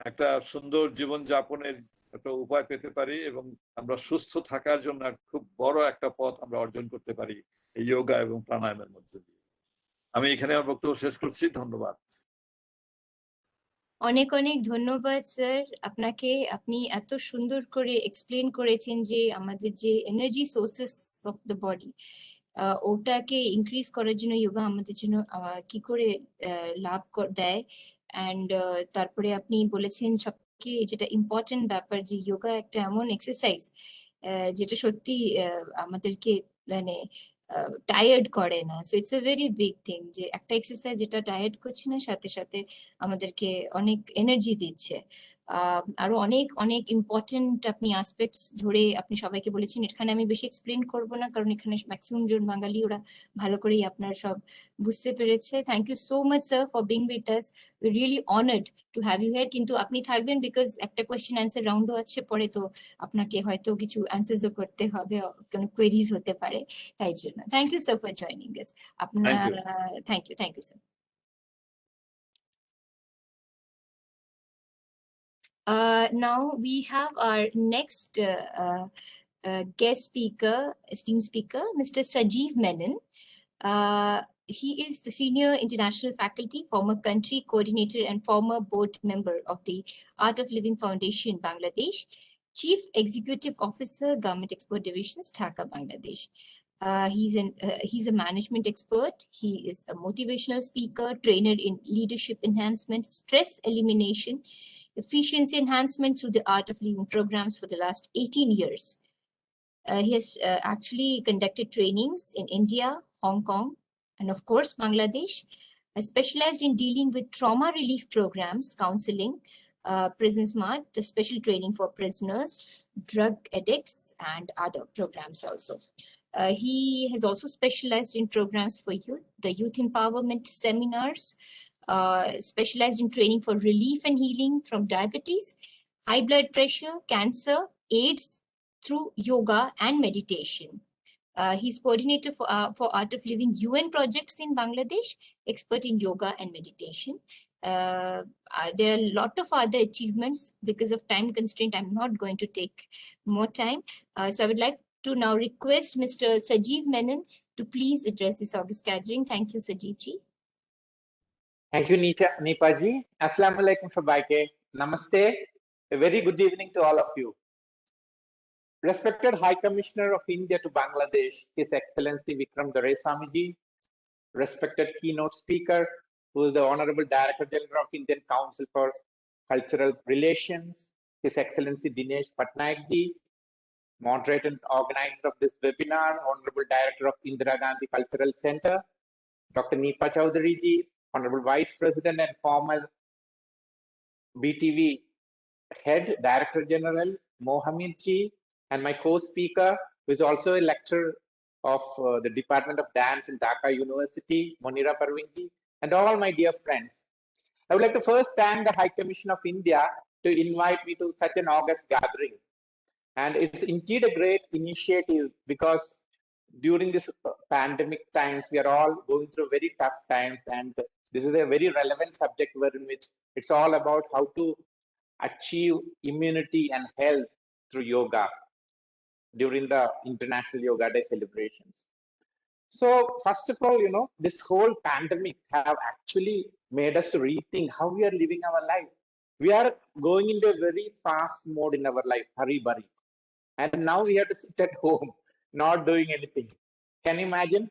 একটা সুন্দর জীবন যাপনের একটা উপায় পেতে পারি, এবং আমরা সুস্থ থাকার জন্য খুব বড় একটা পথ আমরা অর্জন করতে পারি এই যোগা এবং প্রাণায়ামের মধ্যে দিয়ে। আমি এখানে আমার বক্তব্য শেষ করছি। ধন্যবাদ। অনেক অনেক ধন্যবাদ স্যার আপনাকে। আপনি এত সুন্দর করে এক্সপ্লেন করেছেন যে আমাদের যে energy sources of the body, ওটাকে ইনক্রিজ করার জন্য যোগা আমাদের জন্য কি করে লাভ দেয়। অ্যান্ড তারপরে আপনি বলেছেন সবকে যেটা ইম্পর্টেন্ট ব্যাপার, যে যোগা একটা এমন এক্সারসাইজ যেটা সত্যি আমাদেরকে মানে টায়ার্ড করে না। So it's a very big thing যে একটা এক্সারসাইজ যেটা টায়ার্ড করছে না, সাথে সাথে আমাদেরকে অনেক এনার্জি দিচ্ছে। আরো অনেক অনেক ইম্পর্টেন্ট আপনি আসপেক্টস ধরে আপনি সবাইকে বলেছেন। এখানে আমি বেশি এক্সপ্লেন করব না, কারণ এখানে ম্যাক্সিমাম জন বাঙালি, ওরা ভালো করেই আপনার সব বুঝতে পেরেছে। Thank you so much sir for being with us. We really honoured to have you here. কিন্তু আপনি থাকবেন বিকজ একটা কোয়েশ্চেন অ্যান্সার রাউন্ডও আছে পরে, তো আপনাকে হয়তো কিছু অ্যান্সারসও করতে হবে, কোনো কোয়েরিজ হতে পারে, তাই জন্য thank you sir for joining us. আপনার thank you sir. Now we have our next guest speaker, esteemed speaker, Mr. Sajeev Menon. He is the senior international faculty, former country coordinator, and former board member of the Art of Living Foundation, Bangladesh, Chief Executive Officer, Government Export Divisions, Dhaka, Bangladesh. He's a management expert. He is a motivational speaker, trainer in leadership enhancement, stress elimination, efficiency enhancement through the Art of Living programs for the last 18 years. He has actually conducted trainings in India, Hong Kong, and of course, Bangladesh. Specialized in dealing with trauma relief programs, counseling, Prison Smart, the special training for prisoners, drug addicts, and other programs also. He has also specialized in programs for youth, the youth empowerment seminars, specialized in training for relief and healing from diabetes, high blood pressure, cancer, AIDS, through yoga and meditation. He's coordinator for Art of Living UN projects in Bangladesh, expert in yoga and meditation. There are a lot of other achievements. Because of time constraint, I'm not going to take more time. So I would like to now request Mr. Sajeev Menon to please address this August gathering. Thank you, Sajeev ji. Thank you, Nipa ji. Assalamu alaikum sabaike. Namaste. A very good evening to all of you. Respected High Commissioner of India to Bangladesh, His Excellency Vikram Doraiswamy ji, respected keynote speaker, who is the Honorable Director General of Indian Council for Cultural Relations, His Excellency Dinesh Patnaik ji, moderator and organizer of this webinar, Honorable Director of Indira Gandhi Cultural Center, Dr. Nipa Chowdhury ji, Honorable Vice President and former BTV Head Director General Mohammed ji, and my co-speaker, who is also a lecturer of the Department of Dance in Dhaka University, Monira Parveen ji, and all my dear friends. I would like to first thank the High Commission of India to invite me to such an August gathering. And it's indeed a great initiative, because during this pandemic times, we are all going through very tough times, and this is a very relevant subject wherein which it's all about how to achieve immunity and health through yoga during the International Yoga Day celebrations. So first of all, this whole pandemic have actually made us to rethink how we are living our life. We are going into a very fast mode in our life, hurry burry. And now we have to sit at home, not doing anything. Can you imagine?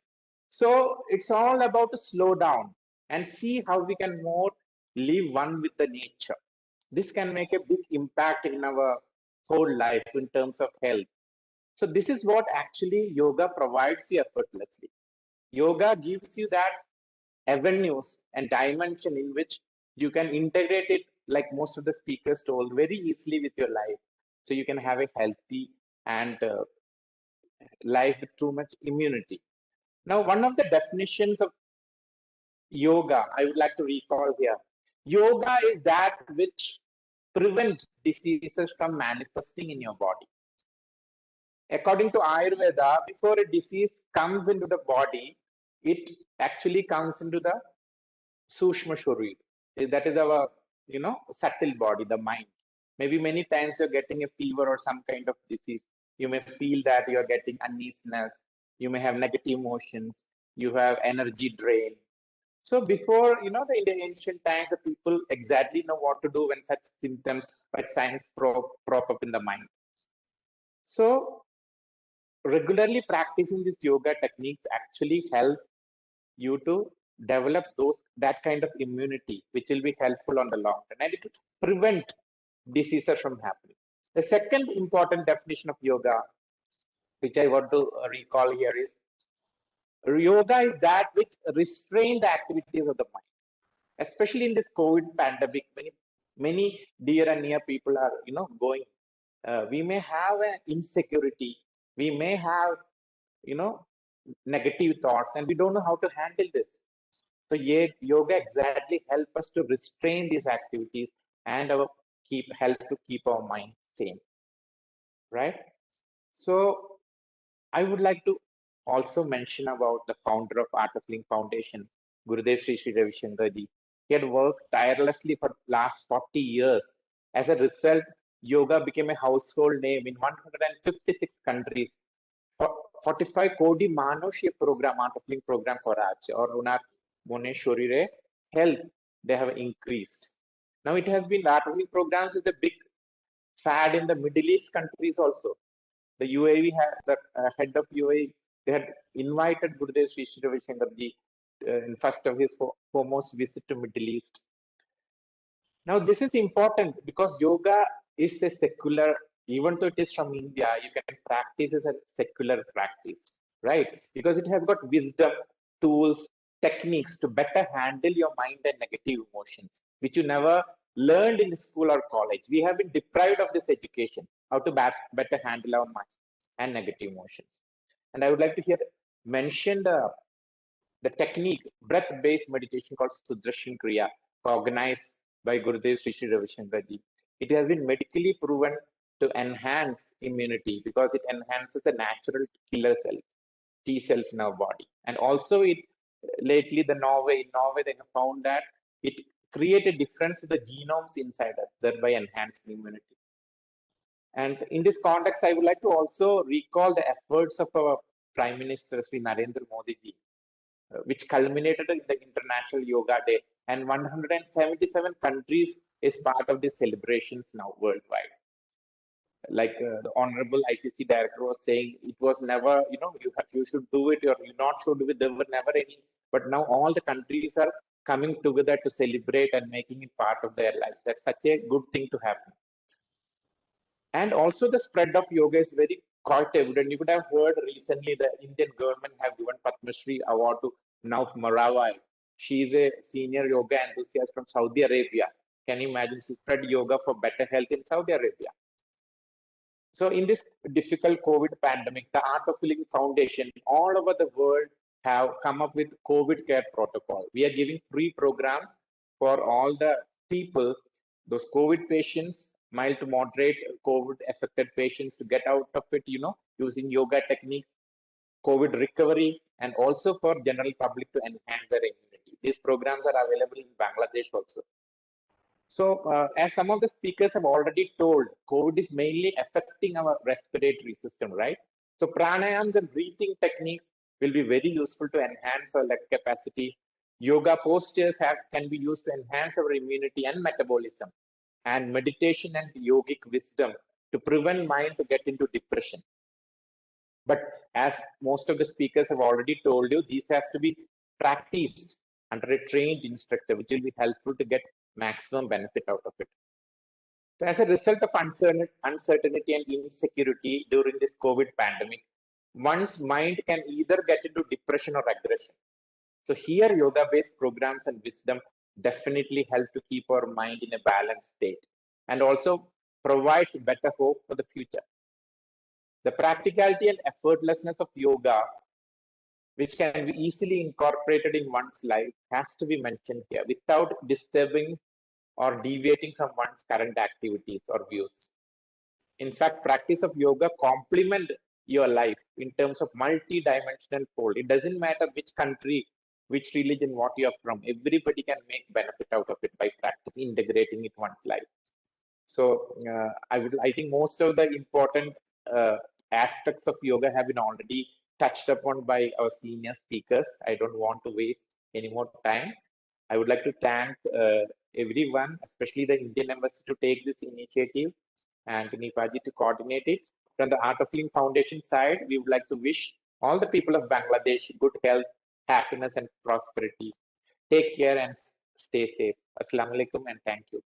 So it's all about to slow down and see how we can more live one with the nature. This can make a big impact in our whole life in terms of health. So this is what actually yoga provides you effortlessly. Yoga gives you that avenues and dimension in which you can integrate it, like most of the speakers told, very easily with your life. So you can have a healthy and life with too much immunity. Now, one of the definitions of yoga I would like to recall here. Yoga is that which prevent diseases from manifesting in your body. According to Ayurveda, before a disease comes into the body, it actually comes into the Sushma Sharir. That is our, subtle body, the mind. Maybe many times you're getting a fever or some kind of disease. You may feel that you're getting uneasiness. You may have negative emotions. You have energy drain. So before, in the ancient times, the people exactly know what to do when such symptoms, like signs prop up in the mind. So regularly practicing these yoga techniques actually help you to develop that kind of immunity, which will be helpful on the long term, and it will prevent diseases from happening. The second important definition of yoga, which I want to recall here, is yoga is that which restrain the activities of the mind, especially in this COVID pandemic. Many dear and near people are, going. We may have an insecurity. We may have, negative thoughts, and we don't know how to handle this. So yoga exactly help us to restrain these activities and help to keep our mind sane, right? So I would like to also mention about the founder of Art of Living Foundation, Gurudev Sri Ravi Shankar Ji. He had worked tirelessly for last 40 years. As a result, yoga became a household name in 156 countries. 45 Kodi Manushya program, Art of Living program for Raj, or Unar Mone Shorire health, they have increased. Now it has been Art of Living programs is a big fad in the Middle East countries also. The UAE had the head of UAE, they had invited Gurudev Sri Ravi Shankar Ji in first of his foremost visit to Middle East. Now this is important because yoga is a secular, even though it is from India, you can practice as a secular practice, right? Because it has got wisdom, tools, techniques to better handle your mind and negative emotions, which you never learned in school or college. We have been deprived of this education, how to better handle our mind and negative emotions. And I would like to mention the technique, breath-based meditation called Sudarshan Kriya, organized by Gurudev Sri Ravi Shankar Ji. It has been medically proven to enhance immunity because it enhances the natural killer cells, T cells in our body. And also lately in Norway, they have found that it creates a difference in the genomes inside us, thereby enhancing immunity. And in this context, I would like to also recall the efforts of our Prime Minister, Sri Narendra Modi ji, which culminated in the International Yoga Day. And 177 countries is part of these celebrations now worldwide. Like the Honorable ICC Director was saying, it was never, you should do it or you not should do it. There were never any. But now all the countries are coming together to celebrate and making it part of their lives. That's such a good thing to happen. And also the spread of yoga is very quite evident. You could have heard recently the Indian government have given Padma Shri award to Nauf Marawai. She is a senior yoga enthusiast from Saudi Arabia. Can you imagine? She spread yoga for better health in Saudi Arabia. So in this difficult COVID pandemic, the Art of Living Foundation all over the world have come up with COVID care protocol. We are giving free programs for all the people, those COVID patients, mild to moderate COVID affected patients, to get out of it, using yoga techniques, COVID recovery, and also for general public to enhance their immunity. These programs are available in Bangladesh also. So as some of the speakers have already told, COVID is mainly affecting our respiratory system, right? So pranayams and breathing techniques will be very useful to enhance our lung capacity. Yoga postures can be used to enhance our immunity and metabolism, and meditation and yogic wisdom to prevent mind to get into depression. But as most of the speakers have already told you, these has to be practiced under a trained instructor, which will be helpful to get maximum benefit out of it. So as a result of uncertainty and insecurity during this COVID pandemic, one's mind can either get into depression or aggression. So here, yoga-based programs and wisdom definitely help to keep our mind in a balanced state, and also provides better hope for the future. The practicality and effortlessness of yoga, which can be easily incorporated in one's life, has to be mentioned here without disturbing or deviating from one's current activities or views. In fact, practice of yoga complement your life in terms of multi-dimensional fold. It doesn't matter which country, which religion, what you are from. Everybody can make benefit out of it by practice, integrating it one's life. So I think most of the important aspects of yoga have been already touched upon by our senior speakers. I don't want to waste any more time. I would like to thank everyone, especially the Indian embassy, to take this initiative, and Nipaji to coordinate it. From the Art of Living Foundation side, we would like to wish all the people of Bangladesh good health, happiness, and prosperity. Take care and stay safe. Assalamu alaikum and thank you.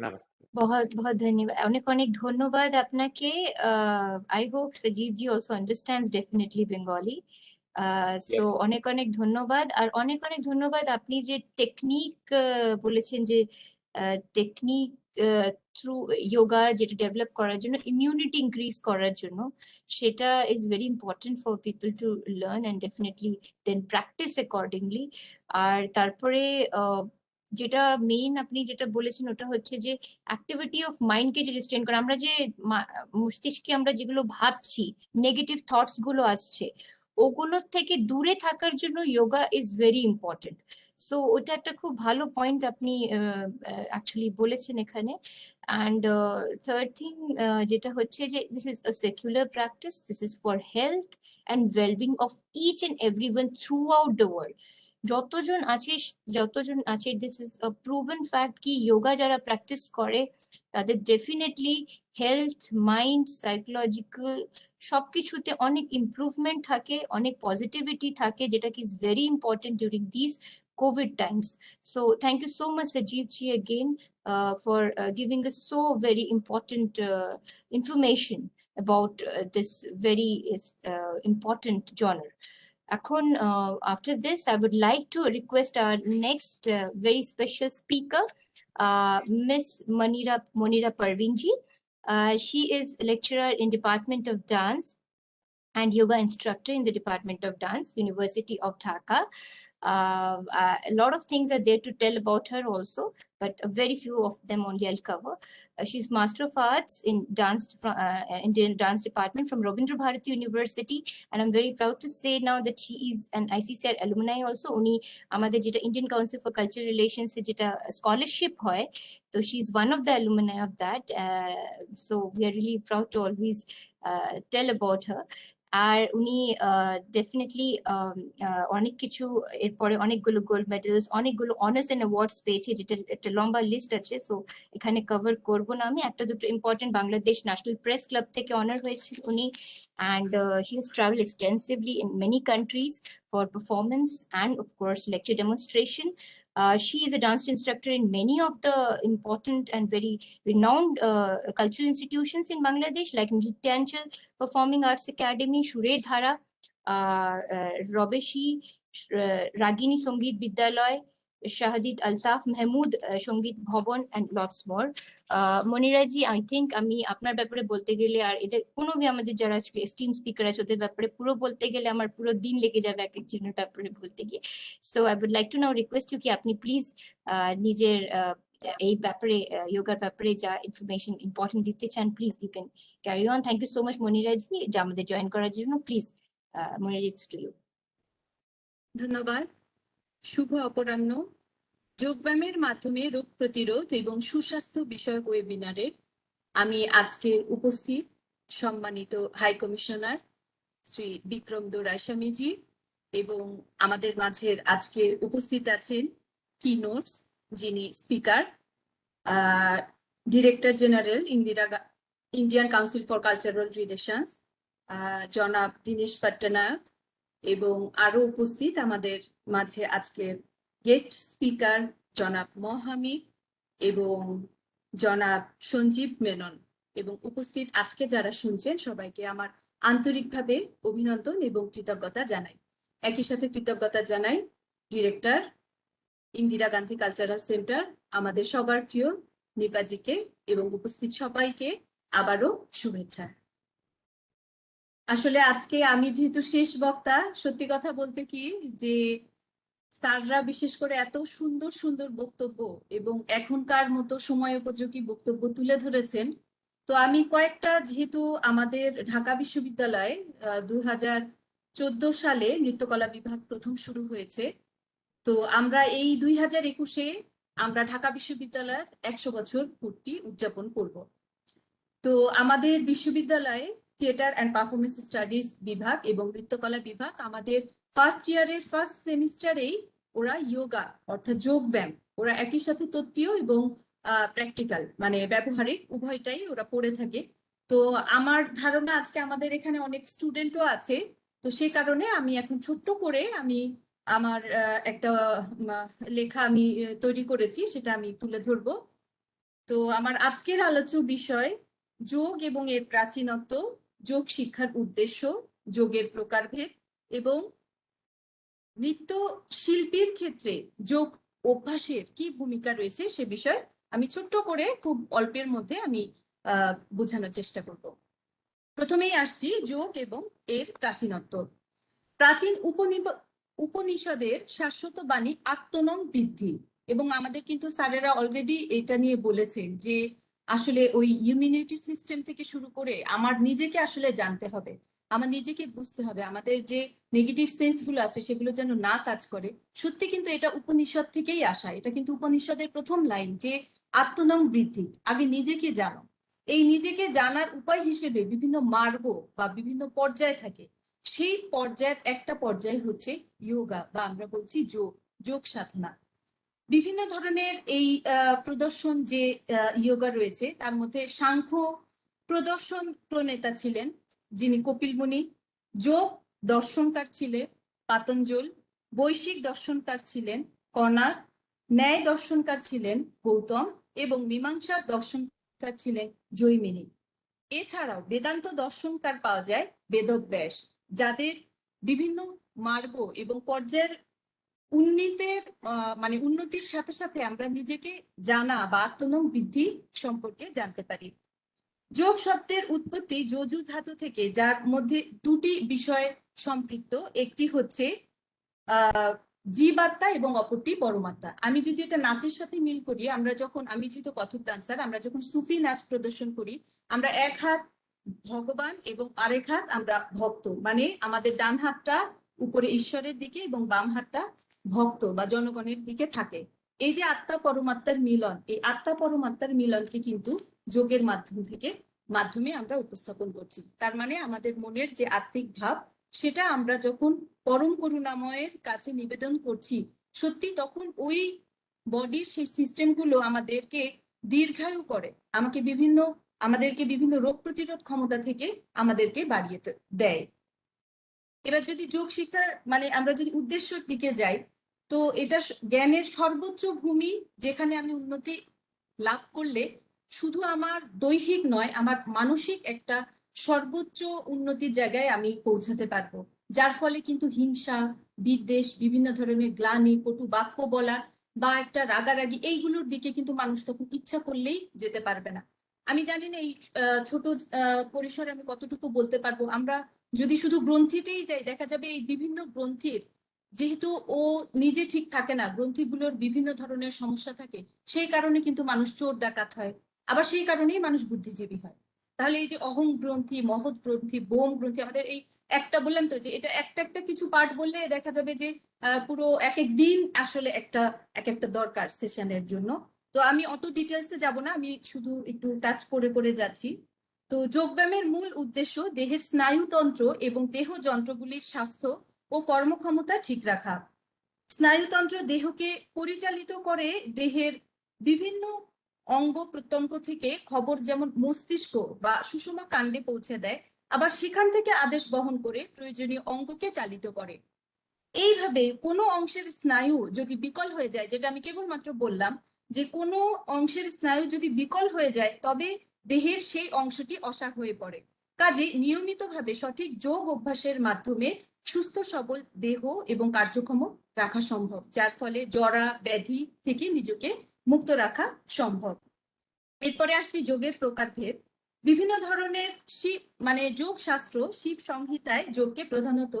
Namaste. बहुत बहुत धन्यवाद, অনেক অনেক ধন্যবাদ আপনাকে। I hope Sajib ji also understands definitely Bengali. So অনেক অনেক ধন্যবাদ, আর অনেক অনেক ধন্যবাদ আপনি যে টেকনিক বলেছেন, যে টেকনিক থ্রু যোগা যেটা ডেভেলপ করার জন্য, ইমিউনিটি ইনক্রিজ করার জন্য, সেটা is very important for people to learn and definitely then practice accordingly. আর তারপরে যেটা মেইন আপনি যেটা বলেছেন ওটা হচ্ছে যে অ্যাক্টিভিটি অফ মাইন্ডকে যে রিস্ট্রেন করে, আমরা যে মস্তিষ্কে আমরা যেগুলো ভাবছি, নেগেটিভ থটস গুলো আসছে, ওগুলোর থেকে দূরে থাকার জন্য yoga is very important. So ওটা একটা খুব ভালো পয়েন্ট আপনি অ্যাকচুয়ালি বলেছেন এখানে। অ্যান্ড থার্ড থিং যেটা হচ্ছে যে this is a secular practice, this is for health and wellbeing of each and everyone throughout the world. যতজন আছে this is a proven fact কি যোগা যারা প্র্যাকটিস করে তাদের ডেফিনেটলি হেলথ, মাইন্ড, সাইকোলজিক্যাল সবকিছুতে অনেক ইমপ্রুভমেন্ট থাকে, অনেক পজিটিভিটি থাকে, যেটা কি is very important during this COVID times. So thank you so much, Sajib ji, again for giving us so very important information about this very important genre. After this, I would like to request our next very special speaker, Miss Monira Parvinji. She is lecturer in Department of Dance and yoga instructor in the Department of Dance, University of Dhaka. A lot of things are there to tell about her also, but very few of them only I'll cover. She's Master of Arts in Dance from Indian Dance Department from Rabindra Bharati University, and I'm very proud to say now that she is an ICCR alumni also. Uni amader jeta Indian Council for Cultural Relations e jeta scholarship hoy, so she's one of the alumni of that. So we are really proud to always tell about her. আর উনি definitely অনেক কিছু, এরপরে অনেকগুলো gold medals, অনেকগুলো honours and awards পেয়েছে, যেটা একটা লম্বা লিস্ট আছে, সো এখানে কভার করবো না আমি। একটা দুটো important, Bangladesh national press club থেকে অনার হয়েছে উনি, and she has traveled extensively in many countries for performance and of course lecture demonstration. She is a dance instructor in many of the important and very renowned cultural institutions in Bangladesh, like Nrityanchal Performing Arts Academy, Shurer Dhara, Robeshi, Ragini Sangeet Vidyalay, Shahadid Altaf Mahmood Sangeet Bhavan, and lots more. Monira ji, I think আমি আপনার ব্যাপারে বলতে গেলে, আর এদের কোনো V আমাদের যারা আজকে স্টিম স্পিকার আছে ওদের ব্যাপারে পুরো বলতে গেলে আমার পুরো দিন লেগে যাবে এক একজনের ব্যাপারে বলতে গিয়ে। So I would like to now request you কি আপনি প্লিজ নিজের এই ব্যাপারে যোগার ব্যাপারে যা ইনফরমেশন ইম্পর্টেন্ট দিতে চান please you can carry on. Thank you so much Moniraj ji যে আমাদের জয়েন করার জন্য। Please Moniraj to you. ধন্যবাদ। শুভ অপরাহ্ন। যোগব্যায়ামের মাধ্যমে রোগ প্রতিরোধ এবং সুস্বাস্থ্য বিষয়ক ওয়েবিনারে আমি আজকের উপস্থিত সম্মানিত হাই কমিশনার শ্রী বিক্রম দোরাইস্বামীজি এবং আমাদের মাঝের আজকে উপস্থিত আছেন কি নোটস যিনি speaker director general Indian council for cultural relations জনাব দীনেশ পট্টনায়ক এবং আরো উপস্থিত আমাদের মাঝে আজকের গেস্ট স্পিকার জনাব মহামিদ এবং জনাব সঞ্জীব মেনন এবং উপস্থিত আজকে যারা শুনছেন সবাইকে আমার আন্তরিকভাবে অভিনন্দন এবং কৃতজ্ঞতা জানাই। একই সাথে কৃতজ্ঞতা জানাই director Indira Gandhi cultural centre আমাদের সবার প্রিয় নিপাজিকে এবং উপস্থিত সবাইকে আবারও শুভেচ্ছা। আসলে আজকে আমি যেহেতু শেষ বক্তা, সত্যি কথা বলতে কি যে স্যাররা বিশেষ করে এত সুন্দর সুন্দর বক্তব্য এবং এখনকার মতো সময় উপযোগী বক্তব্য তুলে ধরেছেন। তো আমি কয়েকটা, যেহেতু আমাদের ঢাকা বিশ্ববিদ্যালয়ে 2014 সালে নৃত্যকলা বিভাগ প্রথম শুরু হয়েছে, তো আমরা এই 2021-এ আমরা ঢাকা বিশ্ববিদ্যালয়ের 100 বছর পূর্তি উদযাপন করব। তো আমাদের বিশ্ববিদ্যালয়ে থিয়েটার অ্যান্ড পারফরমেন্স স্টাডিজ বিভাগ এবং নৃত্যকলা বিভাগ আমাদের ফার্স্ট ইয়ারের ফার্স্ট সেমিস্টারেই ওরা যোগা অর্থাৎ যোগব্যায়াম ওরা একই সাথে তত্ত্বীয় এবং প্র্যাকটিক্যাল মানে ব্যবহারিক উভয়টাই ওরা পড়ে থাকে। তো আমার ধারণা আজকে আমাদের এখানে অনেক স্টুডেন্টও আছে, তো সেই কারণে আমি এখন ছোট্ট করে আমি আমার একটা লেখা আমি তৈরি করেছি, সেটা আমি তুলে ধরবো। তো আমার আজকের আলোচ্য বিষয় যোগ এবং এর প্রাচীনত্ব, যোগ শিক্ষার উদ্দেশ্য, যোগের প্রকারভেদ এবং নৃত্য শিল্পীর ক্ষেত্রে যোগ অভ্যাসের কি ভূমিকা রয়েছে সে বিষয়ে আমি ছোট্ট করে খুব অল্পের মধ্যে আমি বোঝানোর চেষ্টা করব। প্রথমেই আসছি যোগ এবং এর প্রাচীনত্ব। প্রাচীন উপনিষদের শাশ্বত বাণী আত্মনম বৃদ্ধি, এবং আমাদের কিন্তু স্যারেরা অলরেডি এটা নিয়ে বলেছেন যে আসলে ওই ইমিউনিটি সিস্টেম থেকে শুরু করে আমার নিজেকে আসলে জানতে হবে, আমার নিজেকে বুঝতে হবে, আমাদের যে নেগেটিভ সেন্স গুলো আছে সেগুলো যেন না কাজ করে। সত্যি কিন্তু এটা উপনিষদ থেকেই আসা, এটা কিন্তু উপনিষদের প্রথম লাইন যে আত্মনম বৃদ্ধি, আগে নিজেকে জানো। এই নিজেকে জানার উপায় হিসেবে বিভিন্ন মার্গ বা বিভিন্ন পর্যায় থাকে, সেই পর্যায়ের একটা পর্যায় হচ্ছে যোগা বা আমরা বলছি যোগ, যোগ সাধনা। বিভিন্ন ধরনের এই প্রদর্শন যে যোগা রয়েছে তার মধ্যে সাংখ্য প্রদর্শন প্রণেতা ছিলেন যিনি কপিল মুনি, যোগ দর্শনকার ছিলেন পাতঞ্জল, বৈশিক দর্শনকার ছিলেন কর্ণার, ন্যায় দর্শনকার ছিলেন গৌতম এবং মীমাংসার দর্শনকার ছিলেন জৈমিনী। এছাড়াও বেদান্ত দর্শনকার পাওয়া যায় বেদব্যাস, যাদের বিভিন্ন মার্গ এবং পর্যায়ের উন্নতির সাথে সাথে আমরা নিজেকে জানা বা আত্মনম বৃদ্ধি সম্পর্কে জানতে পারি। যোগ শব্দের উৎপত্তি যজু ধাতু থেকে, যার মধ্যে দুটি বিষয় সম্পৃক্ত, একটি হচ্ছে জীবাত্মা এবং অপরটি পরমাত্মা। আমি যদি এটা নাচের সাথে মিল করি, আমরা যখন, আমি যেহেতু কথক ডান্সার, আমরা যখন সুফি নাচ প্রদর্শন করি আমরা এক হাত ভগবান এবং আরেক হাত আমরা ভক্ত, মানে আমাদের ডান হাতটা উপরে ঈশ্বরের দিকে এবং বাম হাতটা ভক্ত বা জনগণের দিকে থাকে। এই যে আত্মা পরমাত্মার মিলন, এই আত্মা পরমাত্মার মিলনকে কিন্তু যোগের মাধ্যমে আমরা উপস্থাপন করছি। তার মানে আমাদের মনের যে আত্মিক ভাব সেটা আমরা যখন পরম করুণাময়ের কাছে নিবেদন করছি, সত্যি তখন ওই বডির সেই সিস্টেমগুলো আমাদেরকে দীর্ঘায়ু করে, আমাদেরকে বিভিন্ন রোগ প্রতিরোধ ক্ষমতা থেকে আমাদেরকে বাড়িয়ে দেয়। এবার যদি যোগ শিক্ষার আমরা যদি উদ্দেশ্যের দিকে যাই, তো এটা জ্ঞানের সর্বোচ্চ ভূমি, যেখানে আমি উন্নতি লাভ করলে শুধু আমার দৈহিক নয়, আমার মানসিক একটা সর্বোচ্চ উন্নতির জায়গায় আমি পৌঁছাতে পারবো, যার ফলে কিন্তু হিংসা, বিদ্বেষ, বিভিন্ন ধরনের গ্লানি, কটু বাক্য বলা বা একটা রাগারাগি, এইগুলোর দিকে কিন্তু মানুষ তখন ইচ্ছা করলেই যেতে পারবে না। আমি জানি না এই ছোট পরিসরে আমি কতটুকু বলতে পারবো। আমরা যদি শুধু গ্রন্থিতেই যাই, দেখা যাবে এই বিভিন্ন গ্রন্থির যেহেতু ও নিজে ঠিক থাকে না, গ্রন্থিগুলোর বিভিন্ন ধরনের সমস্যা থাকে, সেই কারণে কিন্তু মানুষ চোর ডাকাত হয়, আবার সেই কারণেই মানুষ বুদ্ধিজীবী হয়। তাহলে এই যে অহং গ্রন্থি, মহৎ গ্রন্থি, বোম গ্রন্থি, আমাদের এই একটা বললাম তো যে এটা একটা একটা কিছু পার্ট বললে দেখা যাবে যে পুরো এক এক দিন আসলে এক একটা দরকার সেশনের জন্য। তো আমি অত ডিটেলসে যাব না, আমি শুধু একটু টাচ করে করে যাচ্ছি। তো যোগব্যায়ামের মূল উদ্দেশ্য দেহের স্নায়ুতন্ত্র এবং দেহ যন্ত্রগুলির স্বাস্থ্য ও কর্মক্ষমতা ঠিক রাখা। স্নায়ুতন্ত্র দেহকে পরিচালিত করে দেহের বিভিন্ন অঙ্গ প্রত্যঙ্গ থেকে খবর যেমন মস্তিষ্ক বা সুষমা কাণ্ডে পৌঁছে দেয়, আবার সেখান থেকে আদেশ বহন করে প্রয়োজনীয় অঙ্গকে চালিত করে। এইভাবে কোনো অংশের স্নায়ু যদি বিকল হয়ে যায়, যেটা আমি কেবলমাত্র বললাম যে কোনো অংশের স্নায়ু যদি বিকল হয়ে যায় তবে দেহের সেই অংশটি অসাড় হয়ে পড়ে। কাজে নিয়মিতভাবে সঠিক যোগ অভ্যাসের মাধ্যমে সুস্থ সবল দেহ এবং কার্যক্ষম রাখা সম্ভব, যার ফলে জরা ব্যাধি থেকে নিজেকে মুক্ত রাখা সম্ভব। এরপরে আসছি যোগের প্রকারভেদ। বিভিন্ন ধরনের শিব মানে যোগ শাস্ত্র, শিব সংহিতায় যোগকে প্রধানত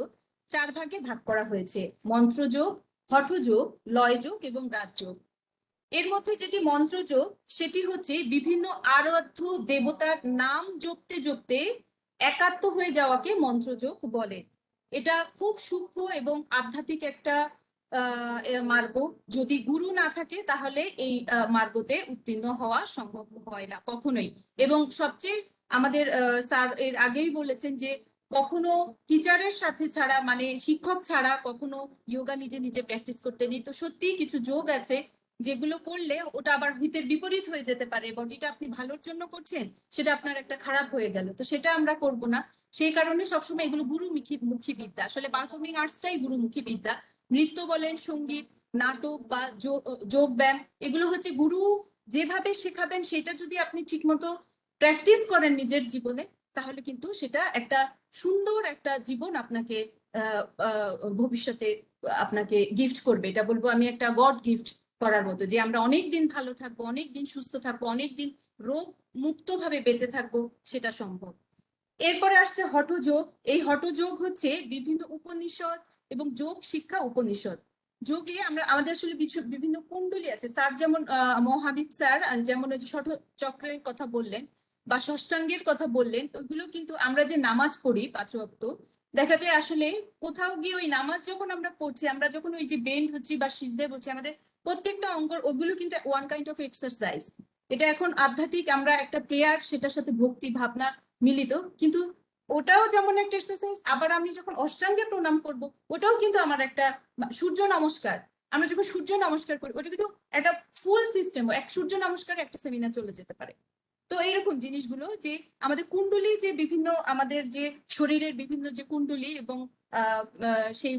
4 ভাগে ভাগ করা হয়েছে: মন্ত্রযোগ, হঠযোগ, লয়যোগ এবং রাজযোগ। এর মধ্যে যেটি মন্ত্রযোগ সেটি হচ্ছে বিভিন্ন আরাধ্য দেবতার নাম জপতে জপতে একাত্ম হয়ে যাওয়াকে মন্ত্রযোগ বলে। এটা খুব সূক্ষ্ম এবং আধ্যাত্মিক একটা মার্গ। যদি গুরু না থাকে তাহলে এই মার্গতে উত্তীর্ণ হওয়া সম্ভব হয় না কখনোই। এবং সবচেয়ে আমাদের স্যার এর আগেই বলেছেন যে কখনো টিচারের সাথে ছাড়া মানে শিক্ষক ছাড়া কখনো যোগা নিজে নিজে প্র্যাকটিস করতে নেই। তো সত্যি কিছু যোগ আছে যেগুলো করলে ওটা আবার হিতের বিপরীত হয়ে যেতে পারে, বডিটা আপনি ভালোর জন্য করছেন সেটা আপনার একটা খারাপ হয়ে গেল, তো সেটা আমরা করব না। সেই কারণে সবসময় এগুলো গুরুমুখী বিদ্যা, আসলে পারফর্মিং আর্টসটাই গুরুমুখী বিদ্যা। নৃত্য বলেন, সঙ্গীত, নাটক বা যোগ ব্যায়াম, এগুলো হচ্ছে গুরু যেভাবে শেখাবেন সেটা যদি আপনি ঠিকমতো প্র্যাকটিস করেন নিজের জীবনে, তাহলে কিন্তু সেটা একটা সুন্দর একটা জীবন আপনাকে ভবিষ্যতে আপনাকে গিফট করবে। এটা বলবো আমি একটা গড গিফট করার মতো, যে আমরা অনেকদিন ভালো থাকবো, অনেকদিন সুস্থ থাকবো, অনেকদিন রোগ মুক্ত ভাবে বেঁচে থাকবো, সেটা সম্ভব। এরপরে আসছে হঠযোগ। এই হঠযোগ হচ্ছে বিভিন্ন উপনিষদ এবং যোগ শিক্ষা উপনিষদ। যোগে আমরা আমাদের আসলে বিভিন্ন কুণ্ডলী আছে। স্যার যেমন মহাবীর স্যার যেমন ওই যে ষঠ চক্রের কথা বললেন বা ষষ্ঠাঙ্গের কথা বললেন, ওইগুলো কিন্তু আমরা যে নামাজ পড়ি 5 ওয়াক্ত, দেখা যায় আসলে কোথাও গিয়ে ওই নামাজ যখন আমরা পড়ছি, আমরা যখন ওই যে বেন্ড হচ্ছি বা সিজদে বলছি, আমাদের প্রত্যেকটা অঙ্গ ওগুলো কিন্তু ওয়ান কাইন্ড অফ এক্সারসাইজ। এটা এখন আধ্যাত্মিক, আমরা একটা প্রেয়ার, সেটার সাথে ভক্তি ভাবনা মিলিত, কিন্তু ওটাও যেমন একটা এক্সারসাইজ। আবার আমি যখন অষ্টাঙ্গে প্রণাম করব, ওটাও কিন্তু আমার একটা সূর্য নমস্কার। আমরা যখন সূর্য নমস্কার করি, ওটা কিন্তু একটা ফুল সিস্টেম, এক সূর্য নমস্কার একটা সেমিনার চলে যেতে পারে। তো এইরকম জিনিসগুলো যে আমাদের কুণ্ডলী, যে বিভিন্ন আমাদের যে শরীরের বিভিন্ন যে কুণ্ডলী এবং সেই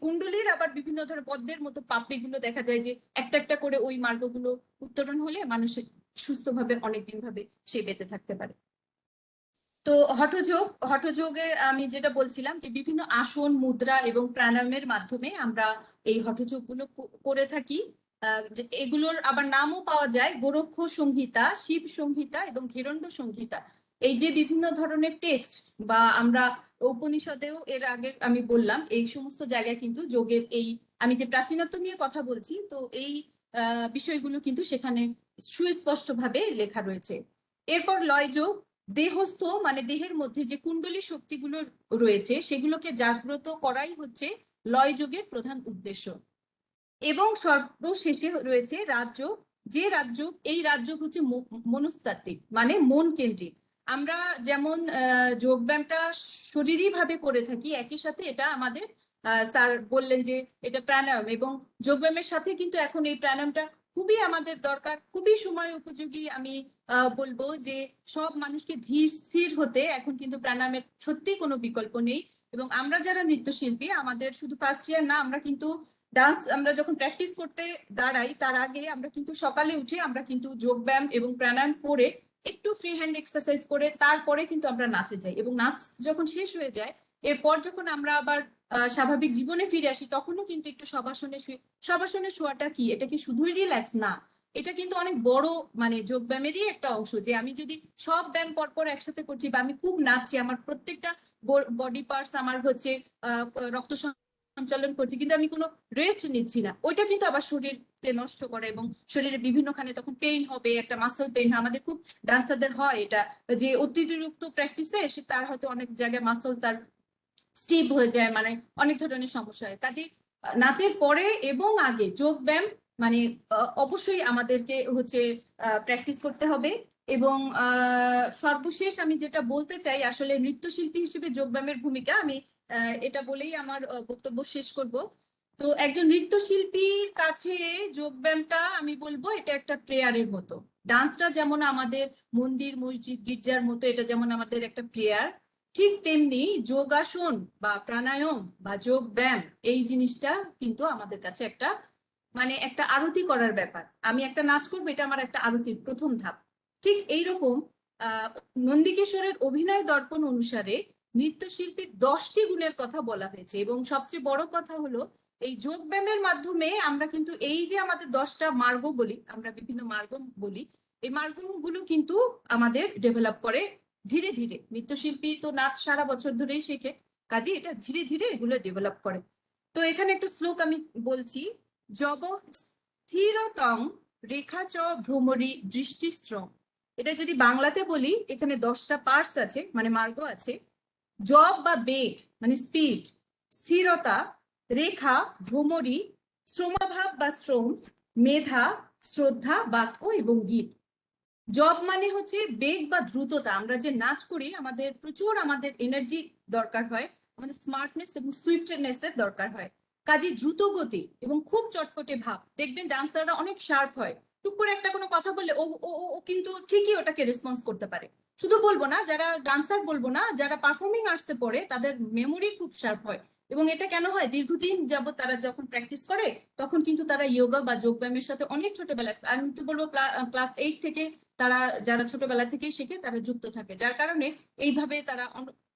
কুণ্ডলীর আবার বিভিন্ন ধরনের পদ্মের মতো পাপড়িগুলো দেখা যায় যে একটা একটা করে ওই মার্গগুলো উত্তরণ হলে মানুষের সুস্থভাবে অনেকদিন ভাবে সে বেঁচে থাকতে পারে। তো হঠযোগে আমি যেটা বলছিলাম যে বিভিন্ন আসন, মুদ্রা এবং প্রাণায়ামের মাধ্যমে আমরা এই হঠযোগ গুলো করে থাকি। এগুলোর আবার নামও পাওয়া যায় গোরক্ষ সংহিতা, শিব সংহিতা এবং হিরণ্য সংহিতা। এই যে বিভিন্ন ধরনের টেক্সট বা আমরা উপনিষদেও এর আগে আমি বললাম, এই সমস্ত জায়গায় কিন্তু যোগের এই আমি যে প্রাচীনত্ব নিয়ে কথা বলছি, তো এই বিষয়গুলো কিন্তু সেখানে সুস্পষ্টভাবে লেখা রয়েছে। এরপর লয়যোগ। দেহস্থ মানে দেহের মধ্যে যে কুণ্ডলী শক্তিগুলো রয়েছে সেগুলোকে জাগ্রত করাই হচ্ছে লয়যোগের প্রধান উদ্দেশ্য। এবং সর্বশেষে রয়েছে রাজযোগ। যে রাজযোগ, এই রাজযোগ হচ্ছে মনস্তাত্ত্বিক মানে মন কেন্দ্রিক। আমরা যেমন যোগব্যায়ামটা শরীরী ভাবে করে থাকি, একই সাথে এটা আমাদের স্যার বললেন যে এটা প্রাণায়াম, এবং যোগব্যায়ামের সাথে কিন্তু এখন এই প্রাণায়ামটা খুবই আমাদের দরকার, খুবই সময় উপযোগী। আমি বলবো যে সব মানুষকে ধীর স্থির হতে এখন কিন্তু প্রাণায়ামের সত্যি কোনো বিকল্প নেই। এবং আমরা যারা নৃত্যশিল্পী, আমাদের শুধু ফার্স্ট ইয়ার না, আমরা কিন্তু ডান্স আমরা যখন প্র্যাকটিস করতে দাঁড়াই তার আগে আমরা কিন্তু সকালে উঠে আমরা কিন্তু যোগব্যায়াম এবং প্রাণায়াম করে একটু ফ্রি হ্যান্ড এক্সারসাইজ করে তারপরে কিন্তু আমরা নাচে যাই, এবং নাচ যখন শেষ হয়ে যায় এরপর যখন আমরা আবার স্বাভাবিক জীবনে ফিরে আসি তখনও কিন্তু একটু সবাসনে শোয়াটা কি, এটা কি শুধুই রিল্যাক্স না, এটা কিন্তু অনেক বড় মানে যোগব্যায়ামেরই একটা অংশ। যে আমি যদি সব ব্যায়াম পরপর একসাথে করছি বা আমি খুব নাচছি, আমার প্রত্যেকটা বডি পার্টস আমার হচ্ছে রক্ত সঞ্চালন করছি কিন্তু আমি কোনো রেস্ট নিচ্ছি না, ওইটা কিন্তু আবার শরীরকে নষ্ট করে এবং শরীরে বিভিন্নখানে তখন পেইন হবে, একটা মাসল পেইন হয়। আমাদের খুব ডান্সারদের হয় এটা, যে অতিরিক্ত প্র্যাকটিসে এসে তার হয়তো অনেক জায়গায় মাসল তার স্টিভ হয়ে যায়, মানে অনেক ধরনের সমস্যা হয়। কাজে নাচের পরে এবং আগে যোগ ব্যায়াম মানে অবশ্যই আমাদেরকে হচ্ছে প্র্যাকটিস করতে হবে। এবং সর্বশেষ আমি যেটা বলতে চাই, আসলে নৃত্যশিল্পী হিসেবে যোগব্যায়ামের ভূমিকা, আমি এটা বলেই আমার বক্তব্য শেষ করব। তো একজন নৃত্যশিল্পীর কাছে যোগব্যায়ামটা আমি বলবো এটা একটা প্রেয়ারের মতো। ডান্সটা যেমন আমাদের মন্দির মসজিদ গির্জার মতো, এটা যেমন আমাদের একটা প্রেয়ার, ঠিক তেমনি যোগাসন বা প্রাণায়াম বা যোগ ব্যায়াম এই জিনিসটা কিন্তু আমাদের কাছে একটা মানে একটা আরতি করার ব্যাপার। আমি একটা নাচ করবো, এটা আমার একটা আরতির প্রথম ধাপ। ঠিক এইরকম নন্দিকেশ্বরের অভিনয় দর্পণ অনুসারে নৃত্যশিল্পীর 10টি গুণের কথা বলা হয়েছে, এবং সবচেয়ে বড় কথা হলো এই যোগ ব্যায়ামের মাধ্যমে আমরা কিন্তু এই যে আমাদের 10টা মার্গ বলি, আমরা বিভিন্ন মার্গ বলি, এই মার্গগুলো কিন্তু আমাদের ডেভেলপ করে ধীরে ধীরে। নৃত্যশিল্পী তো নাচ সারা বছর ধরেই শেখে, কাজে এটা ধীরে ধীরে এগুলো ডেভেলপ করে। তো এখানে একটা শ্লোক আমি বলছি, জব স্থিরতং রেখা চ ভ্রমরি দৃষ্টিশ্রম। এটা যদি বাংলাতে বলি, এখানে 10টা পার্টস আছে, মানে মার্গ আছে। জব বা বেগ মানে স্পিড, স্থিরতা, রেখা, ভ্রমরি, শ্রমাভাব বা শ্রম, মেধা, শ্রদ্ধা, বাক্য এবং গীত। জব মানে হচ্ছে বেগ বা দ্রুততা। আমরা যে নাচ করি আমাদের প্রচুর আমাদের এনার্জি দরকার হয়, আমাদের স্মার্টনেস এবং সুইফটনেস এর দরকার হয়। কাজে দ্রুত গতি এবং খুব চটপটে ভাব, দেখবেন ডান্সাররা অনেক শার্প হয়, টুক করে একটা কোনো কথা বললে ও ও ও কিন্তু ঠিকই ওটাকে রেসপন্স করতে পারে। শুধু বলবো না, যারা ডান্সার বলবো না, যারা পারফর্মিং আর্টসে পড়ে তাদের মেমোরি খুব শার্প হয়। এবং এটা কেন হয়, দীর্ঘদিন যাবত তারা যখন প্র্যাকটিস করে তখন কিন্তু তারা যোগা বা যোগব্যায়ামের সাথে অনেক ছোটবেলায়, আমি তো বলবো ক্লাস 8 থেকে তারা, যারা ছোটবেলা থেকেই শেখে তারা যুক্ত থাকে, যার কারণে এইভাবে তারা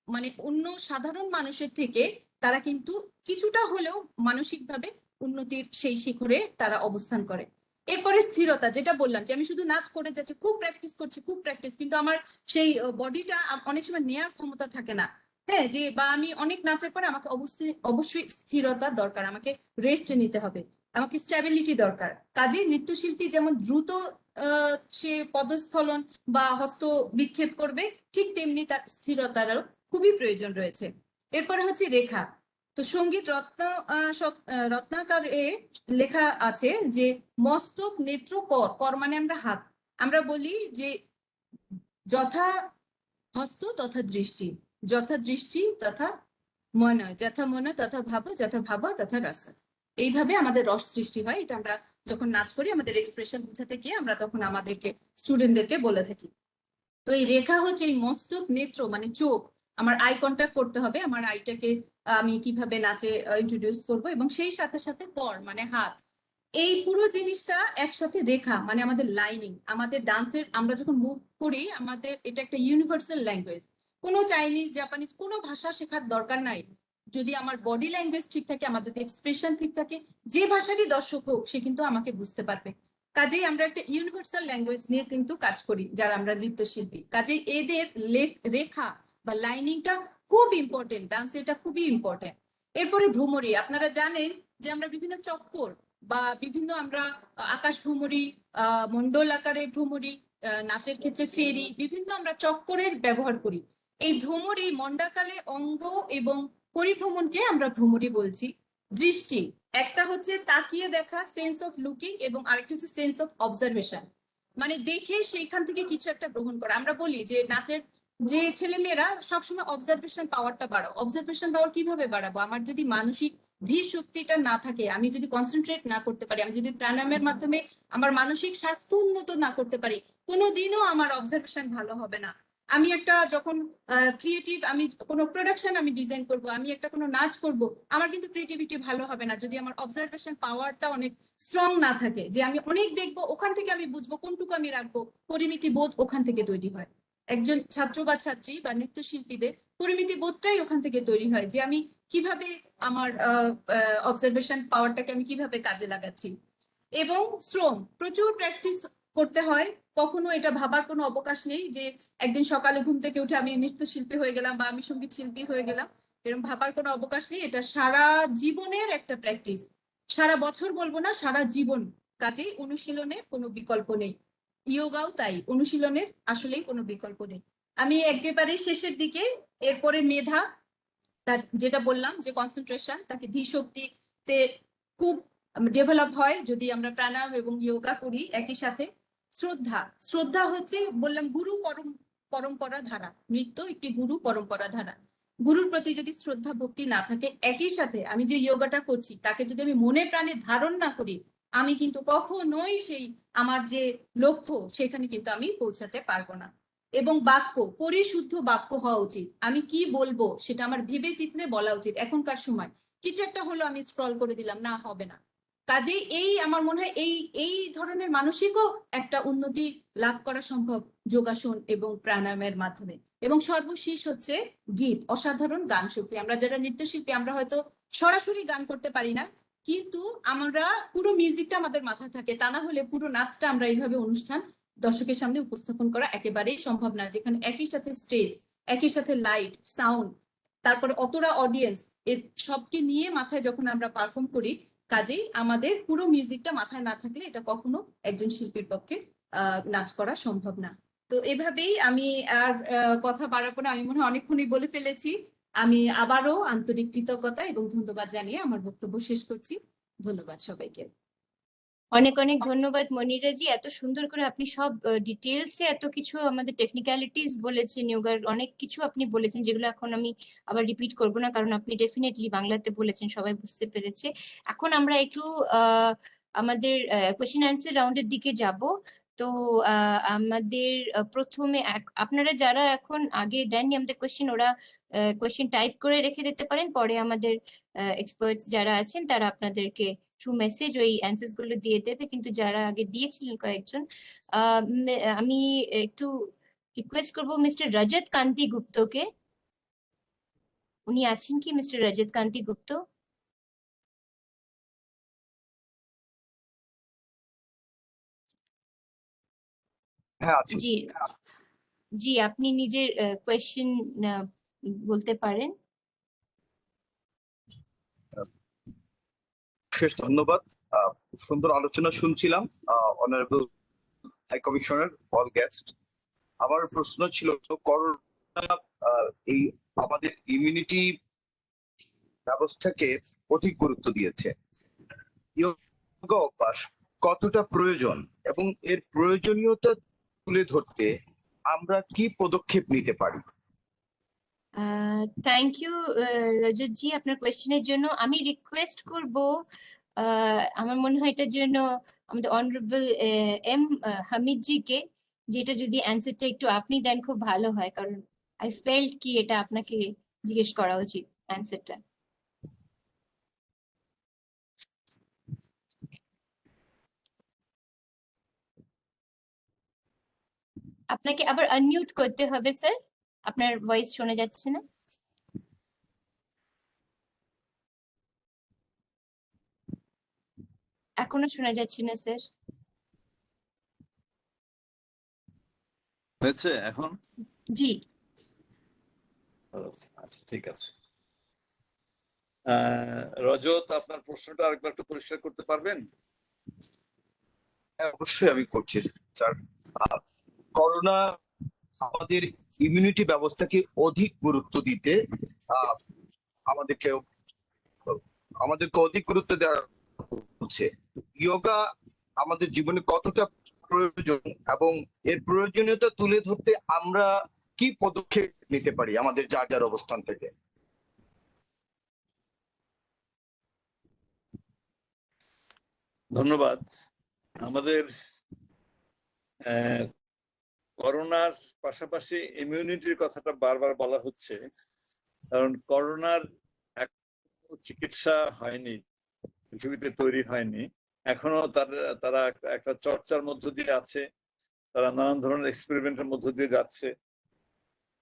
মানে অন্য সাধারণ মানুষের থেকে তারা কিন্তু কিছুটা হলেও মানসিকভাবে উন্নতির সেই শিখরে তারা অবস্থান করে। এরপরে স্থিরতা, যেটা বললাম যে আমি শুধু নাচ করে যাচ্ছি, খুব প্র্যাকটিস করছি, খুব প্র্যাকটিস, কিন্তু আমার সেই বডিটা অনেক সময় নেয়ার ক্ষমতা থাকে না। হ্যাঁ, যে বা আমি অনেক নাচের পরে আমাকে অবশ্যই স্থিরতা দরকার, আমাকে রেস্ট নিতে হবে, আমাকে স্ট্যাবিলিটি দরকার। কাজে নৃত্যশিল্পী যেমন দ্রুত সে পদস্খলন বা হস্ত বিক্ষেপ করবে, ঠিক তেমনি তার স্থিরতারও খুবই প্রয়োজন রয়েছে। এরপরে হচ্ছে রেখা। তো সঙ্গীত রত্নাকারে লেখা আছে যে মস্তক নেত্র কর, কর মানে আমরা হাত, আমরা বলি যে যথা হস্ত তথা দৃষ্টি, যথা দৃষ্টি তথা মন, যথা মন তথা ভাব, যথা ভাব তথা রস। এইভাবে আমাদের রস সৃষ্টি হয়। এটা আমরা যখন নাচ করি আমাদের এক্সপ্রেশন বোঝাতে গিয়ে আমরা তখন আমাদেরকে স্টুডেন্টদেরকে বলে থাকি। তো এই রেখা হচ্ছে এই মস্তক নেত্র মানে চোখ, আমার আই কন্ট্যাক্ট করতে হবে, আমার আইটাকে আমি কিভাবে নাচে ইন্ট্রোডিউস করব, এবং সেই সাথে সাথে কর মানে হাত। এই পুরো জিনিসটা একসাথে রেখা মানে আমাদের লাইনিং, আমাদের ডান্সের আমরা যখন মুভ করি আমাদের এটা একটা ইউনিভার্সাল ল্যাঙ্গুয়েজ। কোনো চাইনিজ জাপানিজ কোনো ভাষা শেখার দরকার নাই, যদি আমার বডি ল্যাঙ্গুয়েজ ঠিক থাকে, আমার যদি এক্সপ্রেশন ঠিক থাকে, যে ভাষারই দর্শক হোক সে কিন্তু আমাকে বুঝতে পারবে। কাজেই আমরা একটা ইউনিভার্সাল ল্যাঙ্গুয়েজ নিয়ে কিন্তু কাজ করি যারা আমরা নৃত্যশিল্পী। কাজেই এদের রেখা বা লাইনিংটা খুব ইম্পর্টেন্ট, ডান্সে এটা খুবই ইম্পর্টেন্ট। এরপরে ভ্রমরি, আপনারা জানেন যে আমরা বিভিন্ন চক্কর বা বিভিন্ন আমরা আকাশ ভ্রমরি, মন্ডল আকারে ভ্রমরি, নাচের ক্ষেত্রে ফেরি, বিভিন্ন আমরা চক্করের ব্যবহার করি। এই ভ্রমরি মন্ডাকালে অঙ্গ এবং পরিভ্রমণকে আমরা ভ্রমরি বলছি। দৃষ্টি, একটা হচ্ছে তাকিয়ে দেখা সেন্স অফ লুকিং, এবং আরেকটা হচ্ছে সেন্স অফ অবজারভেশন, মানে দেখে সেইখান থেকে কিছু একটা গ্রহণ করা। আমরা বলি যে নাচের যে ছেলেমেয়েরা সবসময় অবজারভেশন পাওয়ারটা বাড়াও। অবজারভেশন পাওয়ার কিভাবে বাড়াবো, আমার যদি মানসিক ধীর শক্তিটা না থাকে, আমি যদি কনসেন্ট্রেট না করতে পারি, আমি যদি প্রাণায়ামের মাধ্যমে আমার মানসিক স্বাস্থ্য উন্নত না করতে পারি, কোনোদিনও আমার অবজারভেশন ভালো হবে না। আমি একটা যখন ক্রিয়েটিভ, আমি কোনো প্রোডাকশন আমি ডিজাইন করব, আমি একটা কোনো নাচ করব, আমার কিন্তু ক্রিয়েটিভিটি ভালো হবে না যদি আমার অবজারভেশন পাওয়ারটা অনেক স্ট্রং না থাকে, যে আমি অনেক দেখবো, ওখান থেকে আমি বুঝবো কোনটুকু আমি রাখবো, পরিমিতি বোধ ওখান থেকে তৈরি হয়। একজন ছাত্র বা ছাত্রী বা নৃত্যশিল্পীদের পরিমিতি বোধটাই ওখান থেকে তৈরি হয়, যে আমি কিভাবে আমার অবজারভেশন পাওয়ারটাকে আমি কিভাবে কাজে লাগাচ্ছি। এবং শ্রম, প্রচুর প্র্যাকটিস করতে হয়, কখনো এটা ভাবার কোনো অবকাশ নেই যে একদিন সকালে ঘুম থেকে উঠে আমি নৃত্যশিল্পী হয়ে গেলাম বা আমি সঙ্গীত শিল্পী হয়ে গেলাম। এরকম ভাবার কোনো অবকাশ নেই। এটা সারা জীবনের একটা প্র্যাকটিস, সারা বছর বলবো না, সারা জীবন। কাজেই অনুশীলনের কোনো বিকল্প নেই। ইয়োগাও তাই, অনুশীলনের আসলেই কোনো বিকল্প নেই। আমি একেবারে শেষের দিকে, এরপরে মেধা, তার যেটা বললাম যে কনসেন্ট্রেশন, তাকে ধীশক্তিতে খুব ডেভেলপ হয় যদি আমরা প্রাণায়াম এবং যোগা করি একই সাথে। শ্রদ্ধা, শ্রদ্ধা হচ্ছে বললাম গুরু পরম্পরা ধারা, নৃত্য একটি গুরু পরম্পরা ধারা। গুরুর প্রতি যদি শ্রদ্ধা ভক্তি না থাকে, একই সাথে আমি যে যোগাটা করছি তাকে যদি আমি মনে প্রাণে ধারণ না করি, আমি কিন্তু কখনোই সেই আমার যে লক্ষ্য সেখানে কিন্তু আমি পৌঁছাতে পারবো না। এবং বাক্য, পরিশুদ্ধ বাক্য হওয়া উচিত। আমি কি বলবো সেটা আমার ভেবে চিন্তে বলা উচিত। এখনকার সময় কিছু একটা হলো, আমি স্ক্রল করে দিলাম, না, হবে না। কাজেই এই আমার মনে হয় এই ধরনের মানসিকও একটা উন্নতি লাভ করা সম্ভব যোগাসন এবং প্রাণায়ামের মাধ্যমে। এবং সর্বশেষ হচ্ছে গীত, অসাধারণ গান শিল্পী। আমরা যারা নৃত্যশিল্পী, আমরা হয়তো সরাসরি গান করতে পারি না, কিন্তু আমরা পুরো মিউজিকটা আমাদের মাথায় থাকে। তা না হলে পুরো নাচটা আমরা এইভাবে অনুষ্ঠান দর্শকের সামনে উপস্থাপন করা একেবারেই সম্ভব না, যেখানে একই সাথে স্টেজ, একই সাথে লাইট, সাউন্ড, তারপরে অতটা অডিয়েন্স, এর সবকে নিয়ে মাথায় যখন আমরা পারফর্ম করি, কাজেই আমাদের পুরো মিউজিকটা মাথায় না থাকলে এটা কখনো একজন শিল্পীর পক্ষে নাচ করা সম্ভব না। তো এভাবেই আমি আর কথা বাড়াবো না, আমি মনে হয় অনেকক্ষণই বলে ফেলেছি। আমি আবারও আন্তরিক কৃতজ্ঞতা এবং ধন্যবাদ জানিয়ে আমার বক্তব্য শেষ করছি। ধন্যবাদ সবাইকে। অনেক অনেক ধন্যবাদ মনিরা জি, এত সুন্দর করে আপনি সব ডিটেলসে এত কিছু আমাদের টেকনিক্যালিটিস বলেছেন, যোগার অনেক কিছু আপনি বলেছেন, যেগুলো এখন আমি আবার রিপিট করব না, কারণ আপনি ডেফিনেটলি বাংলাতে বলেছেন, সবাই বুঝতে পেরেছে। এখন আমরা একটু আমাদের কোয়েশ্চেন অ্যান্সার রাউন্ডের দিকে যাব। তো আমাদের প্রথমে আপনারা যারা এখন আগে দেননি আমাদের কোয়েশ্চেন, ওরা কোয়েশ্চেন টাইপ করে রেখে দিতে পারেন, পরে আমাদের এক্সপার্টস যারা আছেন তারা আপনাদেরকে থ্রু মেসেজ ওই অ্যান্সার্স গুলো দিয়ে দেবে। কিন্তু যারা আগে দিয়েছিলেন কয়েকজন, আমি একটু রিকোয়েস্ট করব মিস্টার রজত কান্তি গুপ্তকে। উনি আছেন কি মিস্টার রজত কান্তি গুপ্ত? হ্যাঁ, আছি। জি জি, আপনি নিজের কোয়েশ্চেন বলতে পারেন। শেষ ধন্যবাদ। সুন্দর আলোচনা শুনছিলাম honourable high commissioner, all guest. আমার প্রশ্ন ছিল, করোনা এই আমাদের ইমিউনিটি ব্যবস্থাকে অধিক গুরুত্ব দিয়েছে। যোগা অভ্যাস কতটা প্রয়োজন এবং এর প্রয়োজনীয়তা তুলে ধরতে আমরা কি পদক্ষেপ নিতে পারি? থ্যাংক ইউ রজত জি আপনার কোয়েশ্চেনের জন্য। আমি রিকোয়েস্ট করব, আমার মনে হয় এটার জন্য আমাদের অনারেবল এম হামিদ জিকে, যেটা যদি অ্যান্সারটা একটু আপনি দেন খুব ভালো হয়, কারণ আই ফেল্ট কি এটা আপনাকে জিজ্ঞেস করা উচিত অ্যান্সারটা। আপনাকে আবার আনমিউট করতে হবে স্যার, আপনার ভয়েস শোনা যাচ্ছে না। এখনো শোনা যাচ্ছে না স্যার। হয়েছে এখন? জি আচ্ছা, ঠিক আছে। রজত, আপনার প্রশ্নটা আরেকবার একটু পরিষ্কার করতে পারবেন? হ্যাঁ, অবশ্যই আমি করছি স্যার। করোনা আমাদের ইমিউনিটি ব্যবস্থাকে অধিক গুরুত্ব দিতে আমাদেরকে অধিক গুরুত্ব দেওয়া হচ্ছে। যোগা আমাদের জীবনে কতটা প্রয়োজন এবং এর প্রয়োজনীয়তা তুলে ধরতে আমরা কি পদক্ষেপ নিতে পারি আমাদের যার যার অবস্থান থেকে? ধন্যবাদ। আমাদের করোনার পাশাপাশি ইমিউনিটির কথাটা বারবার বলা হচ্ছে, কারণ করোনার চিকিৎসা হয়নি, পৃথিবীতে তৈরি হয়নি এখনো। তারা একটা চর্চার মধ্য দিয়ে আছে, তারা নানান ধরনের এক্সপেরিমেন্টের মধ্য দিয়ে যাচ্ছে।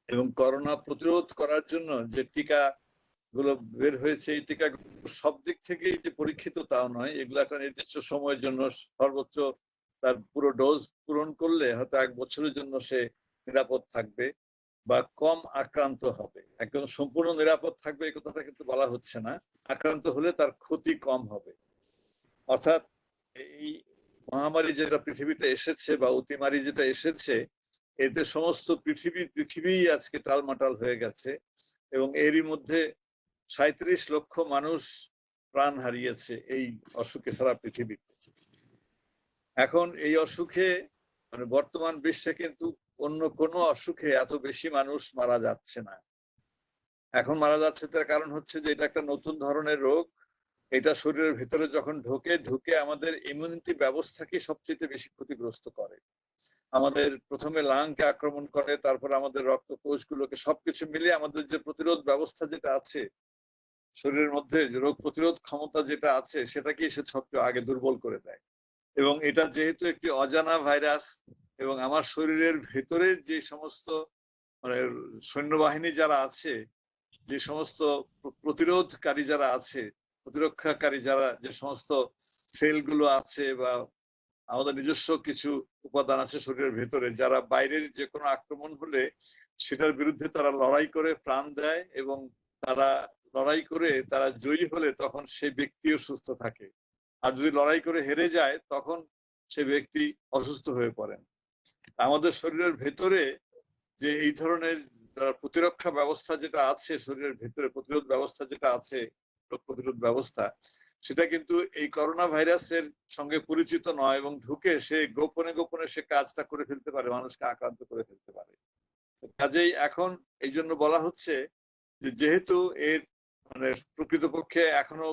এবং করোনা প্রতিরোধ করার জন্য যে টিকা গুলো বের হয়েছে, এই টিকা সব দিক থেকেই যে পরীক্ষিত তাও নয়। এগুলো একটা নির্দিষ্ট সময়ের জন্য, সর্বোচ্চ তার পুরো ডোজ পূরণ করলে হয়তো 1 বছরের জন্য সে নিরাপদ থাকবে। বা কম আক্রান্ত হবে। একদম সম্পূর্ণ নিরাপদ থাকবে এই কথাটা কিন্তু বলা হচ্ছে না, আক্রান্ত হলে তার ক্ষতি কম হবে। অর্থাৎ এই মহামারী যেটা পৃথিবীতে এসেছে বা অতিমারি যেটা এসেছে, এতে সমস্ত পৃথিবী আজকে টালমাটাল হয়ে গেছে এবং এরই মধ্যে 37 লক্ষ মানুষ প্রাণ হারিয়েছে এই অসুখে সারা পৃথিবীতে। এখন এই অসুখে মানে বর্তমান বিশ্বে কিন্তু অন্য কোনো অসুখে এত বেশি মানুষ মারা যাচ্ছে না। এখন মারা যাচ্ছে তার কারণ হচ্ছে যে এটা একটা নতুন ধরনের রোগ। এটা শরীরের ভিতরে যখন ঢুকে আমাদের ইমিউনিটি ব্যবস্থাকে সবচেয়ে বেশি ক্ষতিগ্রস্ত করে। আমাদের প্রথমে লাংকে আক্রমণ করে, তারপর আমাদের রক্ত কোষগুলোকে, সবকিছু মিলিয়ে আমাদের যে প্রতিরোধ ব্যবস্থা যেটা আছে শরীরের মধ্যে, যে রোগ প্রতিরোধ ক্ষমতা যেটা আছে সেটাকে সে সবচেয়ে আগে দুর্বল করে দেয়। এবং এটা যেহেতু একটি অজানা ভাইরাস এবং আমার শরীরের ভেতরের যে সমস্ত মানে সৈন্যবাহিনী যারা আছে, যে সমস্ত প্রতিরোধকারী যারা আছে, প্রতিরক্ষাকারী যারা যে সমস্ত সেলগুলো আছে বা আমাদের নিজস্ব কিছু উপাদান আছে শরীরের ভেতরে, যারা বাইরের যে কোনো আক্রমণ হলে সেটার বিরুদ্ধে তারা লড়াই করে প্রাণ দেয় এবং তারা লড়াই করে তারা জয়ী হলে তখন সেই ব্যক্তিও সুস্থ থাকে। আর যদি লড়াই করে হেরে যায় তখন সে ব্যক্তি অসুস্থ হয়ে পড়েন। আমাদের শরীরের ভেতরে যে এই ধরনের প্রতিরক্ষা ব্যবস্থা যেটা আছে, শরীরের ভেতরে প্রতিরোধ ব্যবস্থা যেটা আছে, রোগ প্রতিরোধ ব্যবস্থা, সেটা কিন্তু এই করোনা ভাইরাসের সঙ্গে পরিচিত নয় এবং ঢুকে সে গোপনে সে কাজটা করে ফেলতে পারে, মানুষকে আক্রান্ত করে ফেলতে পারে। কাজেই এখন এই জন্য বলা হচ্ছে যে যেহেতু এর মানে প্রকৃতপক্ষে এখনো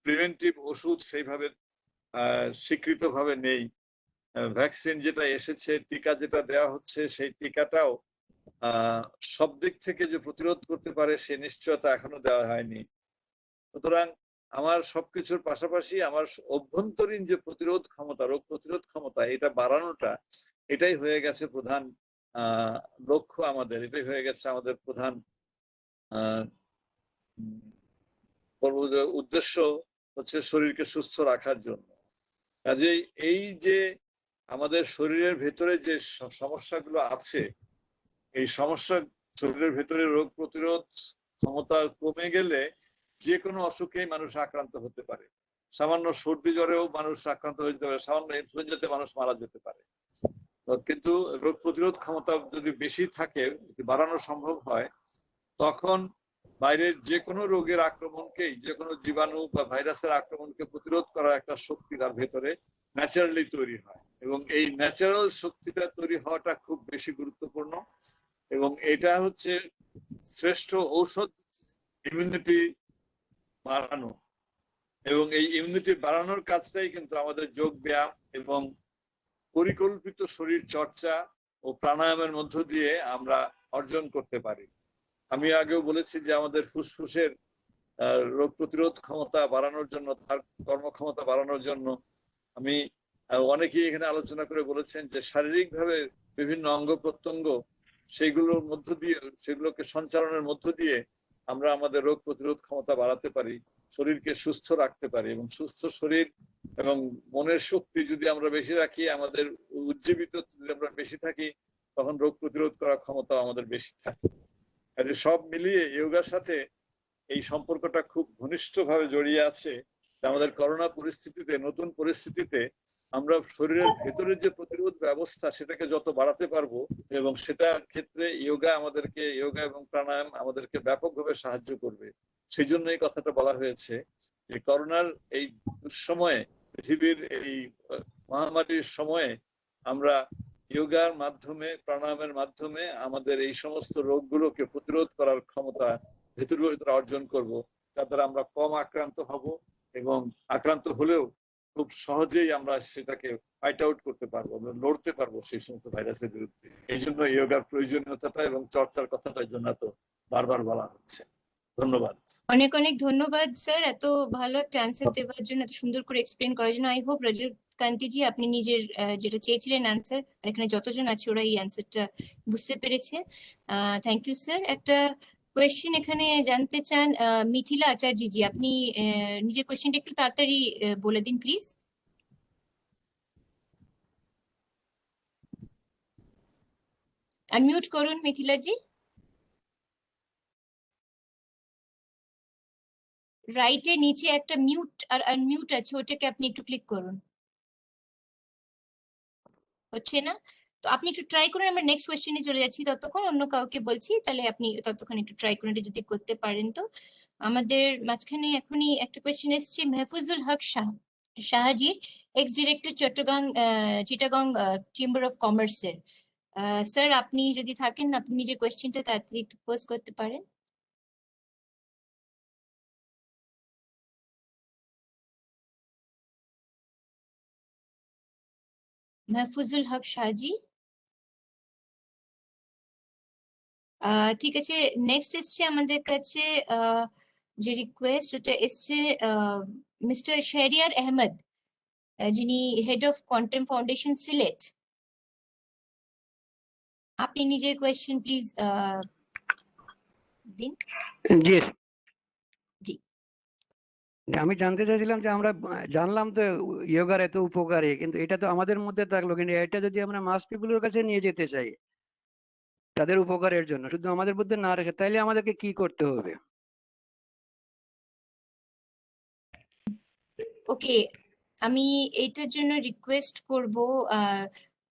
প্রিভেন্টিভ ওষুধ সেইভাবে স্বীকৃতভাবে নেই, ভ্যাকসিন যেটা এসেছে, টিকা যেটা দেওয়া হচ্ছে, সেই টিকাটাও সব দিক থেকে যে প্রতিরোধ করতে পারে সে নিশ্চয়তা এখনো দেওয়া হয়নি। সুতরাং আমার সবকিছুর পাশাপাশি আমার অভ্যন্তরীণ যে প্রতিরোধ ক্ষমতা, রোগ প্রতিরোধ ক্ষমতা, এটা বাড়ানোটা, এটাই হয়ে গেছে প্রধান লক্ষ্য আমাদের, এটাই হয়ে গেছে আমাদের প্রধান উদ্দেশ্য, হচ্ছে শরীরকে সুস্থ রাখার জন্য। কাজেই এই যে আমাদের শরীরের ভেতরে যে সমস্যাগুলো আছে, এই সমস্যা শরীরের ভেতরে রোগ প্রতিরোধ ক্ষমতা কমে গেলে যে কোনো অসুখেই মানুষ আক্রান্ত হতে পারে। সামান্য সর্দি জ্বরেও মানুষ আক্রান্ত হয়ে যেতে পারে, সামান্য ইনফ্লুয়েঞ্জাতে মানুষ মারা যেতে পারে। কিন্তু রোগ প্রতিরোধ ক্ষমতা যদি বেশি থাকে, বাড়ানো সম্ভব হয়, তখন বাইরের যে কোনো রোগের আক্রমণকেই, যে কোনো জীবাণু বা ভাইরাসের আক্রমণকে প্রতিরোধ করার একটা শক্তি তার ভেতরে ন্যাচারালি তৈরি হয়। এবং এই ন্যাচারাল শক্তিটা তৈরি হওয়াটা খুব বেশি গুরুত্বপূর্ণ এবং এটা হচ্ছে শ্রেষ্ঠ ঔষধ ইমিউনিটি বাড়ানো। এবং এই ইমিউনিটি বাড়ানোর কাজটাই কিন্তু আমাদের যোগ ব্যায়াম এবং পরিকল্পিত শরীর চর্চা ও প্রাণায়ামের মধ্য দিয়ে আমরা অর্জন করতে পারি। আমি আগেও বলেছি যে আমাদের ফুসফুসের রোগ প্রতিরোধ ক্ষমতা বাড়ানোর জন্য, তার কর্মক্ষমতা বাড়ানোর জন্য আমি অনেকেই এখানে আলোচনা করে বলেছেন যে শারীরিকভাবে বিভিন্ন অঙ্গ প্রত্যঙ্গ, সেগুলোর মধ্য দিয়ে, সেগুলোকে সঞ্চালনের মধ্য দিয়ে আমরা আমাদের রোগ প্রতিরোধ ক্ষমতা বাড়াতে পারি, শরীরকে সুস্থ রাখতে পারি। এবং সুস্থ শরীর এবং মনের শক্তি যদি আমরা বেশি রাখি, আমাদের উজ্জীবিত যদি আমরা বেশি থাকি, তখন রোগ প্রতিরোধ করার ক্ষমতা আমাদের বেশি থাকে। কাজে সব মিলিয়ে যোগার সাথে এই সম্পর্কটা খুব ঘনিষ্ঠভাবে জড়িয়ে আছে। আমাদের করোনা পরিস্থিতিতে, নতুন পরিস্থিতিতে আমরা শরীরের ভেতরের যে প্রতিরোধ ব্যবস্থা সেটাকে যত বাড়াতে পারবো, এবং সেটার ক্ষেত্রে যোগা এবং প্রাণায়াম আমাদেরকে ব্যাপকভাবে সাহায্য করবে। সেই জন্য এই কথাটা বলা হয়েছে যে করোনার এই দুঃসময়ে, পৃথিবীর এই মহামারীর সময়ে আমরা যোগার মাধ্যমে, প্রাণায়ামের মাধ্যমে আমাদের এই সমস্ত রোগগুলোকে প্রতিরোধ করার ক্ষমতা ভেতরে অর্জন করব, তার দ্বারা আমরা কম আক্রান্ত হব এবং আক্রান্ত হলেও খুব সহজেই আমরা সেটাকে ফাইট আউট করতে পারবো, আমরা লড়তে পারবো সেই সমস্ত ভাইরাসের বিরুদ্ধে। এই জন্য যোগার প্রয়োজনীয়তাটা এবং চর্চার কথাটার জন্য তো বারবার বলা হচ্ছে। ধন্যবাদ। অনেক অনেক ধন্যবাদ স্যার, এত ভালো একটা অ্যান্সার দেওয়ার জন্য, এত সুন্দর করে এক্সপ্লেন করার জন্য। আই হোপ রজনীকান্তিজি আপনি নিজের যেটা চেয়েছিলেন অ্যান্সার, আর এখানে যতজন আছে ওরা এই অ্যান্সারটা বুঝতে পেরেছে। Thank you sir. একটা কোয়েশ্চেন এখানে জানতে চান মিথিলা আচার্যজি, আপনি নিজের কোয়েশ্চেনটা একটু তাড়াতাড়ি বলে দিন প্লিজ। আনমিউট করুন মিথিলাজি। রাইটে নিচে একটা মিউট আর আনমিউট আছে, ওটাকে আপনি একটু ক্লিক করুন। হচ্ছে না? তো আপনি একটু ট্রাই করুন, আমরা নেক্সট কোয়েশ্চেনে চলে যাচ্ছি, ততক্ষণ অন্য কাউকে বলছি, তাহলে আপনি ততক্ষণ একটু ট্রাই করুন, এটা যদি করতে পারেন। তো আমাদের মাঝখানে এখনই একটা কোয়েশ্চেন এসেছে Mehfuzul Haq Shahji, ex director Chattogram Chittagong chamber of কমার্সের। স্যার আপনি যদি থাকেন, আপনি নিজের কোয়েশ্চেনটা তাড়াতাড়ি একটু পোস্ট করতে পারেন। মেহফুজুল হক শাহজি। ঠিক আছে, নেক্সট এসছে আমাদের কাছে যে রিকোয়েস্ট, ওটা এসছে মিস্টার শেরিয়ার আহমেদ, যিনি head of quantum foundation Sylhet. আপনি নিজের কোয়েশ্চেন প্লিজ দিন। জি, জি। আমি জানতে চাইছিলাম যে আমরা জানলাম তো যোগার এত উপকারী, কিন্তু এটা তো আমাদের মধ্যে থাকলো, কিন্তু এটা যদি আমরা মাস পিপুলের কাছে নিয়ে যেতে চাই তাদের উপকারের জন্য, শুধু আমাদের মধ্যে না রেখে, তাইলে আমাদেরকে কি করতে হবে? ওকে, আমি এইটার জন্য রিকোয়েস্ট করব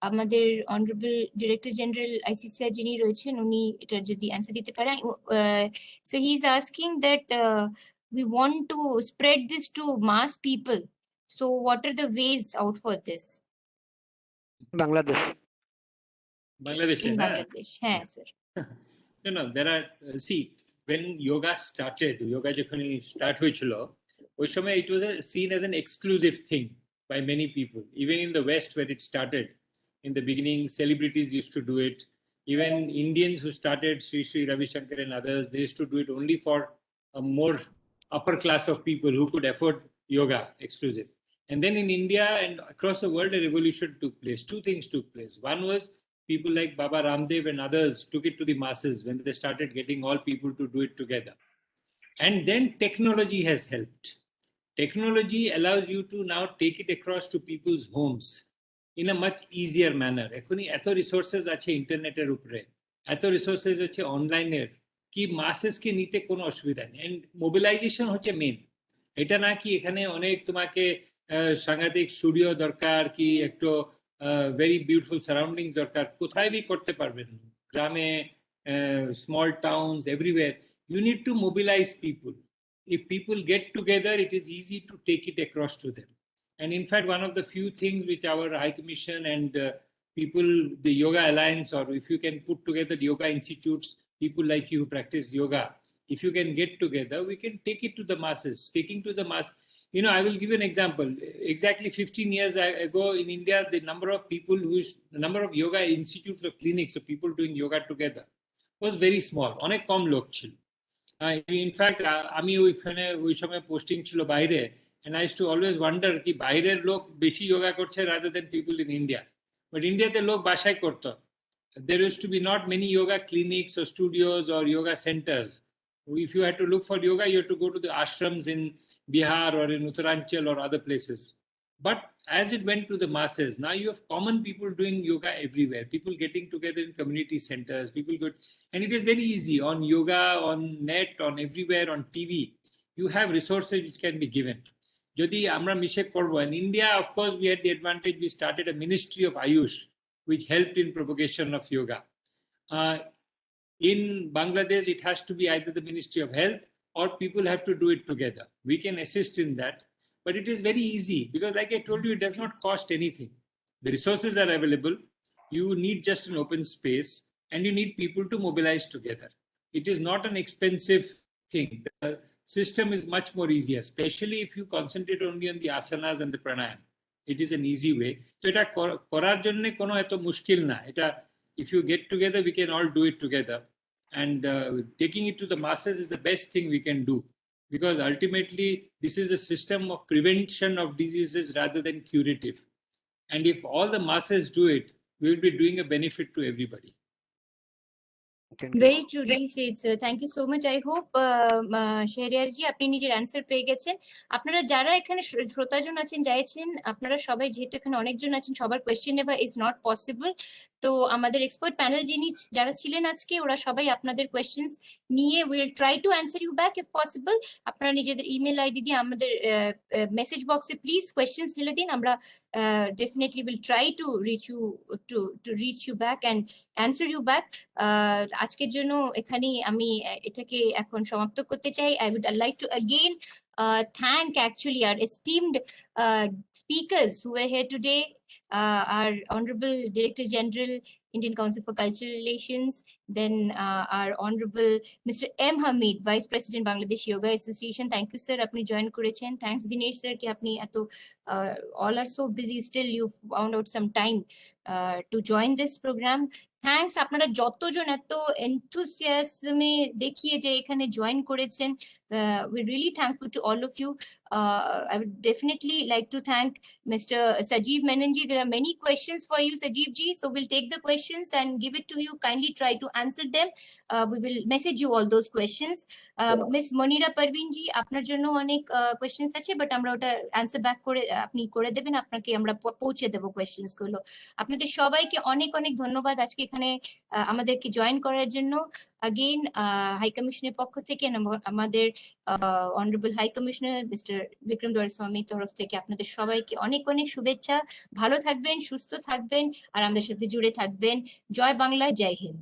আমাদের অনারেবল ডিরেক্টর জেনারেল আইসিসিআর যিনি রয়েছেন, উনি এটা যদি অ্যান্সার দিতে পারেন। So he is asking that we want to spread this to mass people, so what are the ways out for this Bangladesh. Bangladesh, in huh? Bangladesh? হ্যাঁ sir. there are, see, when yoga started, yoga যখন start হয়েছিল, ওই সময় it was seen as an exclusive thing by many people, even in the West where it started. In the beginning, celebrities used to do it. Even Indians who started, Sri Ravi Shankar and others, they used to do it only for a more upper class of people who could afford yoga exclusive. And then in India and across the world, a revolution took place. Two things took place. One was people like Baba Ramdev and others took it to the masses when they started getting all people to do it together. And then technology has helped. Technology allows you to now take it across to people's homes in a much easier manner. এখনই এত resources আছে ইন্টারনেটের উপরে, এত resources আছে অনলাইনের, কি মাসেসকে নিতে কোনো অসুবিধা নেই। এন্ড মোবিলাইজেশন হচ্ছে মেন। এটা না কি এখানে অনেক তোমাকে সাংঘাতিক স্টুডিও দরকার, কি একটু ভেরি বিউটিফুল সারাউন্ডিংস দরকার, কোথায় বি করতে পারবেন, গ্রামে, small towns, everywhere. You need to mobilize people. If people get together, it is easy to take it across to them. And in fact, one of the few things which our High Commission and people, the Yoga Alliance, or if you can put together the yoga institutes, people like you who practice yoga, if you can get together, we can take it to the masses. Taking to the mass, you know, I will give you an example. Exactly 15 years ago in India, the number of people the number of yoga institutes or clinics of people doing yoga together was very small. অনেক কম লোক ছিল। In fact আমি ওইখানে ওই সময় posting ছিল বাইরে, and I used to always wonder কি বাইরের লোক বেশি যোগা করছে rather than people in India. But ইন্ডিয়াতে লোক বাসায় করতো। There used to be not many yoga clinics or studios or yoga centers. If you had to look for yoga, you had to go to the ashrams in Bihar or in Uttaranchal or other places. But as it went to the masses, now you have common people doing yoga everywhere, people getting together in community centers, people good, and it is very easy on yoga, on net, on everywhere, on TV. You have resources which can be given. Jodi amra mishe korbo. In India, of course, we had the advantage, we started a ministry of Ayush, which helped in propagation of yoga. In Bangladesh, it has to be either the Ministry of Health or people have to do it together. We can assist in that. But it is very easy because, like I told you, it does not cost anything. The resources are available. You need just an open space and you need people to mobilize together. It is not an expensive thing. The system is much more easier, especially if you concentrate only on the asanas and the pranayam. It is an easy way. So, এটা করার জন্য কোনো এত মুশকিল না। এটা, if you get together, we can all do it together. And taking it to the masses is the best thing we can do. Because ultimately, this is a system of prevention of diseases rather than curative. And if all the masses do it, we will be doing a benefit to everybody. Thank you. Very truly said, sir. Thank you so much. I hope শেহরিয়ার জি আপনি নিজের answer পেয়ে গেছেন। আপনারা যারা এখানে শ্রোতাজন আছেন যাইছেন, আপনারা সবাই যেহেতু এখানে অনেকজন আছেন, সবার কোয়েশ্চেন নেওয়া ইজ নট পসিবল। তো আমাদের এক্সপার্ট প্যানেল যিনি যারা ছিলেন আজকে, ওরা সবাই আপনাদের কোয়েশ্চেন্স নিয়ে will try to answer you back if possible. আপনারা নিজেদের ইমেল আইডি দিয়ে আমাদের মেসেজ বক্সে প্লিজ কোয়েশ্চেন্স ঢেলে দিন। আমরা definitely will try to reach you to reach you back and answer you back. আজকের জন্য এখানেই আমি এটাকে এখন সমাপ্ত করতে চাই। I would like to again thank actually our esteemed speakers who were here today. Our Honorable Director General, Indian Council for Cultural Relations, then our Honorable Mr. M. Hamid, Vice President, Bangladesh Yoga Association. Thank you, sir. Apni join করেছেন. Thanks, Dinesh, sir, ki apni eto all are so busy. Still, you found out some time to join this program. Thanks, আপনারা যতজন এত enthusiasm-এ দেখিয়ে যে এখানে join করেছেন, we're really thankful to all of you. I would definitely like to thank Mr. Sajeev Menonji. There are many questions for you, Sajeev ji. So we'll take the questions and give it to you. Kindly try to answer them. We will message you all those questions. Miss Monira Parveen ji, আপনার জন্য অনেক questions আছে, but আমরা ওটা answer back করে আপনি করে দেবেন, আপনাকে আমরা পৌঁছে দেব questions গুলো। আপনাদের সবাইকে অনেক অনেক ধন্যবাদ আজকে এখানে আমাদেরকে জয়েন করার জন্য। Again, হাই কমিশনের পক্ষ থেকে আমাদের honourable high commissioner mister Vikram দোরাইস্বামীর তরফ থেকে আপনাদের সবাইকে অনেক অনেক শুভেচ্ছা। ভালো থাকবেন, সুস্থ থাকবেন আর আমাদের সাথে জুড়ে থাকবেন। জয় বাংলা, জয় হিন্দ।